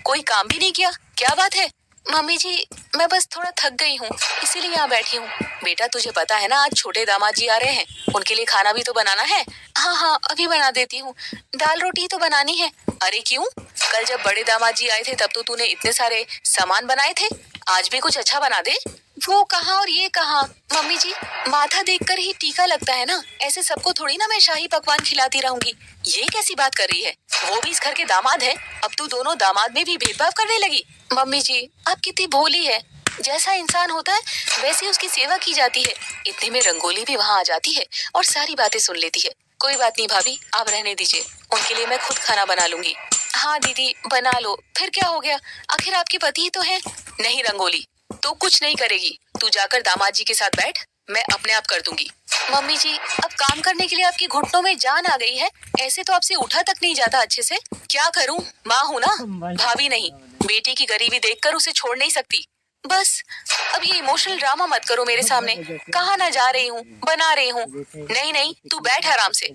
कोई काम भी नहीं किया, क्या बात है। मम्मी जी, मैं बस थोड़ा थक गई हूँ, इसीलिए यहाँ बैठी हूँ। बेटा तुझे पता है ना, आज छोटे दामाद जी आ रहे हैं, उनके लिए खाना भी तो बनाना है। हाँ हाँ अभी बना देती हूँ, दाल रोटी तो बनानी है। अरे क्यों, कल जब बड़े दामाद जी आए थे तब तो तूने इतने सारे सामान बनाए थे, आज भी कुछ अच्छा बना दे। वो कहाँ और ये कहाँ। मम्मी जी, माथा देखकर ही टीका लगता है ना, ऐसे सबको थोड़ी ना मैं शाही पकवान खिलाती रहूंगी। ये कैसी बात कर रही है, वो भी इस घर के दामाद है, अब तू दोनों दामाद में भी भेदभाव करने लगी। मम्मी जी, आप कितनी भोली है, जैसा इंसान होता है वैसे उसकी सेवा की जाती है। इतने में रंगोली भी वहाँ आ जाती है और सारी बातें सुन लेती है। कोई बात नहीं भाभी, आप रहने दीजिए, उनके लिए मैं खुद खाना बना लूंगी। हाँ दीदी बना लो, फिर क्या हो गया, आखिर आपके पति ही तो हैं। नहीं रंगोली, तो कुछ नहीं करेगी, तू जाकर दामाद जी के साथ बैठ, मैं अपने आप कर दूंगी। मम्मी जी, अब काम करने के लिए आपके घुटनों में जान आ गई है, ऐसे तो आपसे उठा तक नहीं जाता अच्छे से। क्या करूं, माँ हूं ना, भाभी नहीं। बेटी की गरीबी देखकर उसे छोड़ नहीं सकती। बस अब ये इमोशनल ड्रामा मत करो मेरे सामने। कहाँ ना जा रही हूँ, बना रही हूँ। नहीं नहीं, तू बैठ आराम से।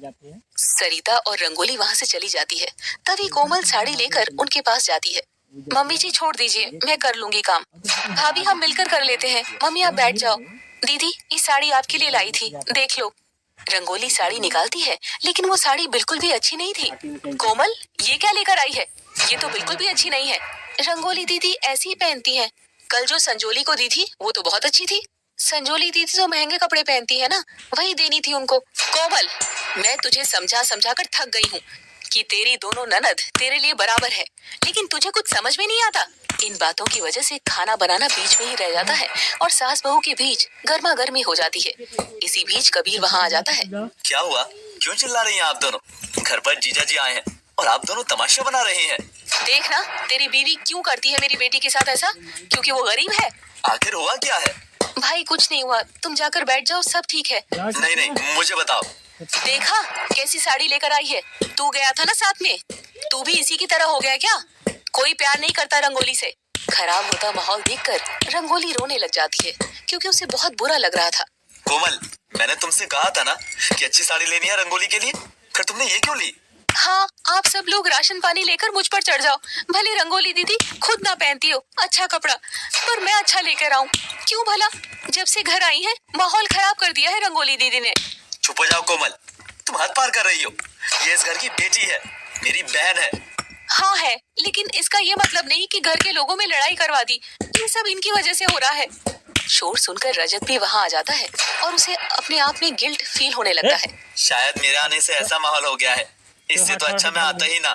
सरिता और रंगोली वहाँ से चली जाती है। तभी कोमल साड़ी लेकर उनके पास जाती है। मम्मी जी छोड़ दीजिए, मैं कर लूंगी काम। भाभी हम मिलकर कर लेते हैं, मम्मी आप बैठ जाओ। दीदी ये साड़ी आपके लिए लाई थी, देख लो। रंगोली साड़ी निकालती है, लेकिन वो साड़ी बिल्कुल भी अच्छी नहीं थी। कोमल, ये क्या लेकर आई है, ये तो बिल्कुल भी अच्छी नहीं है। रंगोली दीदी ऐसी ही पहनती है, कल जो संजोली को दी थी वो तो बहुत अच्छी थी। संजोली दीदी तो महंगे कपड़े पहनती है ना, वही देनी थी उनको। कोमल, मैं तुझे समझा समझा कर थक गई हूँ कि तेरी दोनों ननद तेरे लिए बराबर है, लेकिन तुझे कुछ समझ में नहीं आता। इन बातों की वजह से खाना बनाना बीच में ही रह जाता है और सास बहू के बीच गर्मा गर्मी हो जाती है। इसी बीच कबीर वहाँ आ जाता है। क्या हुआ, क्यों चिल्ला रही हैं आप दोनों? घर पर जीजा जी आए हैं और आप दोनों तमाशा बना रहे हैं। देखना तेरी बीवी क्यों करती है मेरी बेटी के साथ ऐसा, क्योंकि वो गरीब है। आखिर हुआ क्या है? भाई कुछ नहीं हुआ, तुम जाकर बैठ जाओ, सब ठीक है। नहीं नहीं, मुझे बताओ। देखा कैसी साड़ी लेकर आई है, तू गया था ना साथ में, तू भी इसी की तरह हो गया क्या? कोई प्यार नहीं करता रंगोली से। खराब होता माहौल देखकर रंगोली रोने लग जाती है, क्योंकि उसे बहुत बुरा लग रहा था। कोमल, मैंने तुमसे कहा था ना कि अच्छी साड़ी लेनी है रंगोली के लिए, फिर तुमने ये क्यों ली? हाँ, आप सब लोग राशन पानी लेकर मुझ पर चढ़ जाओ, भले रंगोली दीदी खुद ना पहनती हो अच्छा कपड़ा, पर मैं अच्छा लेकर आऊँ क्यों भला? जब से घर आई है माहौल खराब कर दिया है रंगोली दीदी ने। चुप हो जाओ कोमल, तुम हद पार कर रही हो। ये इस घर की बेटी है, मेरी बहन है। हाँ है, लेकिन इसका ये मतलब नहीं कि घर के लोगों में लड़ाई करवा दी, ये सब इनकी वजह से हो रहा है। शोर सुनकर रजत भी वहाँ आ जाता है और उसे अपने आप में गिल्ट फील होने लगता है। शायद मेरे आने से ऐसा माहौल हो गया है, इससे तो अच्छा मैं आता ही ना।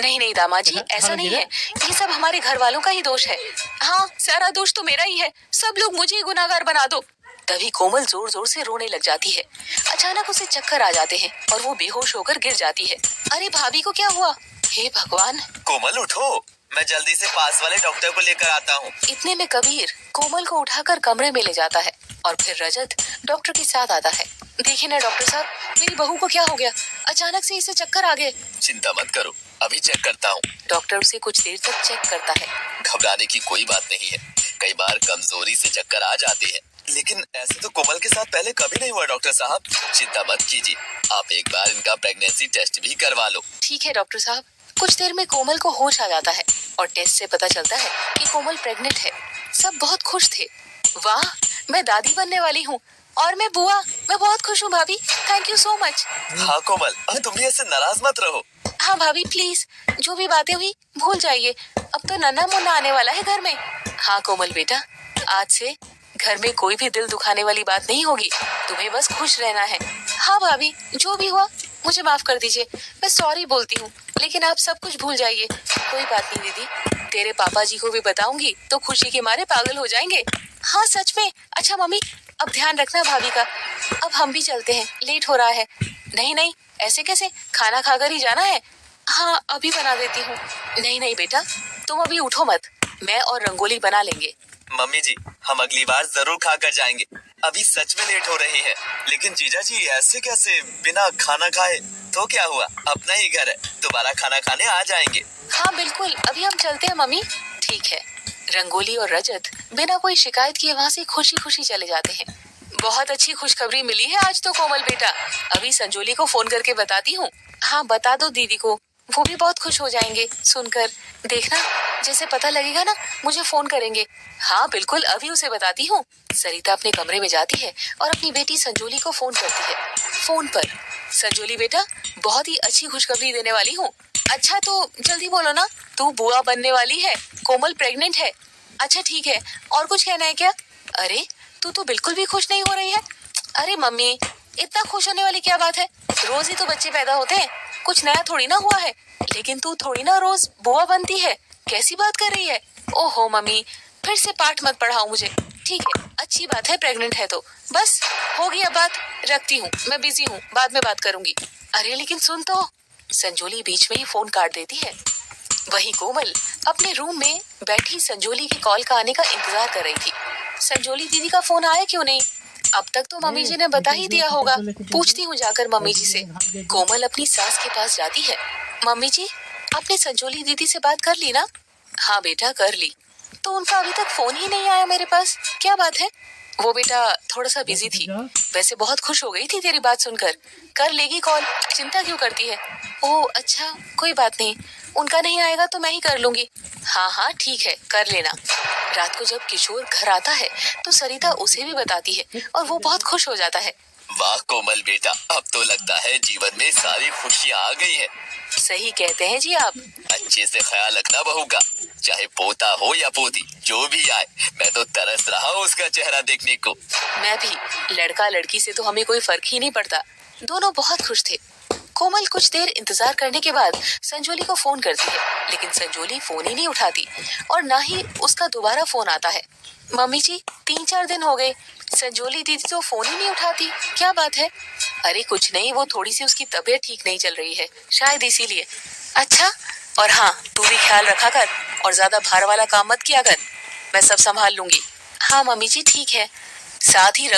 नहीं नहीं दामाद जी, ऐसा नहीं है, ये सब हमारे घर वालों का ही दोष है। हाँ, सारा दोष तो मेरा ही है, सब लोग मुझे ही गुनाहगार बना दो। तभी कोमल जोर जोर से रोने लग जाती है। अचानक उसे चक्कर आ जाते हैं और वो बेहोश होकर गिर जाती है। अरे भाभी को क्या हुआ? हे भगवान। कोमल उठो, मैं जल्दी से पास वाले डॉक्टर को लेकर आता हूँ। इतने में कबीर कोमल को उठाकर कमरे में ले जाता है और फिर रजत डॉक्टर के साथ आता है। देखिए ना डॉक्टर साहब, मेरी बहू को क्या हो गया? अचानक से इसे चक्कर आ गए। चिंता मत करो, अभी चेक करता हूँ। डॉक्टर उसे कुछ देर तक चेक करता है। घबराने की कोई बात नहीं है, कई बार कमजोरी से चक्कर आ जाते हैं, लेकिन ऐसे तो कोमल के साथ पहले कभी नहीं हुआ डॉक्टर साहब। चिंता मत कीजिए, आप एक बार इनका प्रेगनेंसी टेस्ट भी करवा लो। ठीक है डॉक्टर साहब। कुछ देर में कोमल को होश आ जाता है और टेस्ट से पता चलता है कि कोमल प्रेग्नेंट है। सब बहुत खुश थे। वाह, मैं दादी बनने वाली हूँ और मैं बुआ। मैं बहुत खुश हूँ भाभी, थैंक यू सो मच। हाँ कोमल, अब तुम भी ऐसे नाराज मत रहो। हाँ भाभी प्लीज, जो भी बातें हुई भूल जाइए। अब तो नन्ना मुन्ना आने वाला है घर में। हाँ कोमल बेटा, आज से घर में कोई भी दिल दुखाने वाली बात नहीं होगी। तुम्हें बस खुश रहना है। हाँ भाभी, जो भी हुआ मुझे माफ कर दीजिए। मैं सॉरी बोलती हूँ, लेकिन आप सब कुछ भूल जाइए। कोई बात नहीं दीदी, तेरे पापा जी को भी बताऊंगी तो खुशी के मारे पागल हो जाएंगे। हाँ सच में। अच्छा मम्मी, अब ध्यान रखना भाभी का। अब हम भी चलते हैं, लेट हो रहा है। नहीं नहीं, ऐसे कैसे, खाना खाकर ही जाना है। हाँ अभी बना देती हूँ। नहीं नहीं बेटा, तुम अभी उठो मत, मैं और रंगोली बना लेंगे। मम्मी जी, हम अगली बार जरूर खाकर जाएंगे, अभी सच में लेट हो रही है। लेकिन जीजा जी ऐसे कैसे बिना खाना खाए? तो क्या हुआ, अपना ही घर है, दोबारा खाना खाने आ जाएंगे। हाँ बिल्कुल, अभी हम चलते हैं मम्मी। ठीक है। रंगोली और रजत बिना कोई शिकायत किए वहाँ से खुशी खुशी चले जाते हैं। बहुत अच्छी खुशखबरी मिली है आज तो कोमल बेटा। अभी संजोली को फोन करके बताती हूँ। हाँ बता दो दीदी को, वो भी बहुत खुश हो जाएंगे सुनकर। देखना, जैसे पता लगेगा ना मुझे फोन करेंगे। हाँ बिल्कुल, अभी उसे बताती हूँ। सरिता अपने कमरे में जाती है और अपनी बेटी संजोली को फोन करती है। फोन पर, संजोली बेटा, बहुत ही अच्छी खुशखबरी देने वाली हूँ। अच्छा तो जल्दी बोलो ना, तू बुआ बनने वाली है, कोमल प्रेग्नेंट है। अच्छा ठीक है, और कुछ कहना है क्या? अरे तू तो बिल्कुल भी खुश नहीं हो रही है। अरे मम्मी, इतना खुश होने वाली क्या बात है? रोज ही तो बच्चे पैदा होते हैं, कुछ नया थोड़ी ना हुआ है। लेकिन तू थोड़ी ना रोज बुआ बनती है, कैसी बात कर रही है? ओहो मम्मी, फिर से पाठ मत पढ़ाओ मुझे। ठीक है, अच्छी बात है प्रेग्नेंट है तो। बस होगी अब बात, रखती हूँ, मैं बिजी हूँ, बाद में बात करूंगी। अरे लेकिन सुन तो। संजोली बीच में ही फोन काट देती है। वही कोमल अपने रूम में बैठी संजोली के कॉल का आने का इंतजार कर रही थी। संजोली दीदी का फोन आया क्यों नहीं? अब तक तो मम्मी जी ने बता ही दिया होगा। पूछती हूँ जाकर मम्मी जी से। कोमल अपनी सास के पास जाती है। मम्मी जी, आपने संजोली दीदी से बात कर ली ना? हाँ बेटा कर ली। तो उनका अभी तक फोन ही नहीं आया मेरे पास, क्या बात है? वो बेटा थोड़ा सा बिजी थी, वैसे बहुत खुश हो गई थी तेरी बात सुनकर। कर लेगी कॉल, चिंता क्यों करती है? ओह अच्छा, कोई बात नहीं, उनका नहीं आएगा तो मैं ही कर लूंगी। हाँ हाँ ठीक है, कर लेना। रात को जब किशोर घर आता है तो सरिता उसे भी बताती है और वो बहुत खुश हो जाता है। वाह कोमल बेटा, अब तो लगता है जीवन में सारी खुशियाँ आ गई हैं। सही कहते हैं जी आप। अच्छे से ख्याल रखना बहू का, चाहे पोता हो या पोती, जो भी आए। मैं तो तरस रहा हूँ उसका चेहरा देखने को। मैं भी, लड़का लड़की से तो हमें कोई फर्क ही नहीं पड़ता। दोनों बहुत खुश थे। कोमल कुछ देर इंतजार करने के बाद संजोली को फोन करती है, लेकिन संजोली फोन ही नहीं उठाती और ना ही उसका दोबारा फोन आता है। मम्मी जी 3-4 दिन हो गए, संजोली दीदी तो फोन ही नहीं उठाती, क्या बात है? अरे कुछ नहीं, वो थोड़ी सी उसकी तबीयत ठीक नहीं चल रही है, शायद इसीलिए। अच्छा, और हाँ तू भी ख्याल रखा कर और ज्यादा भार वाला काम मत किया कर, मैं सब संभाल लूंगी। हाँ मम्मी जी ठीक है। साथ ही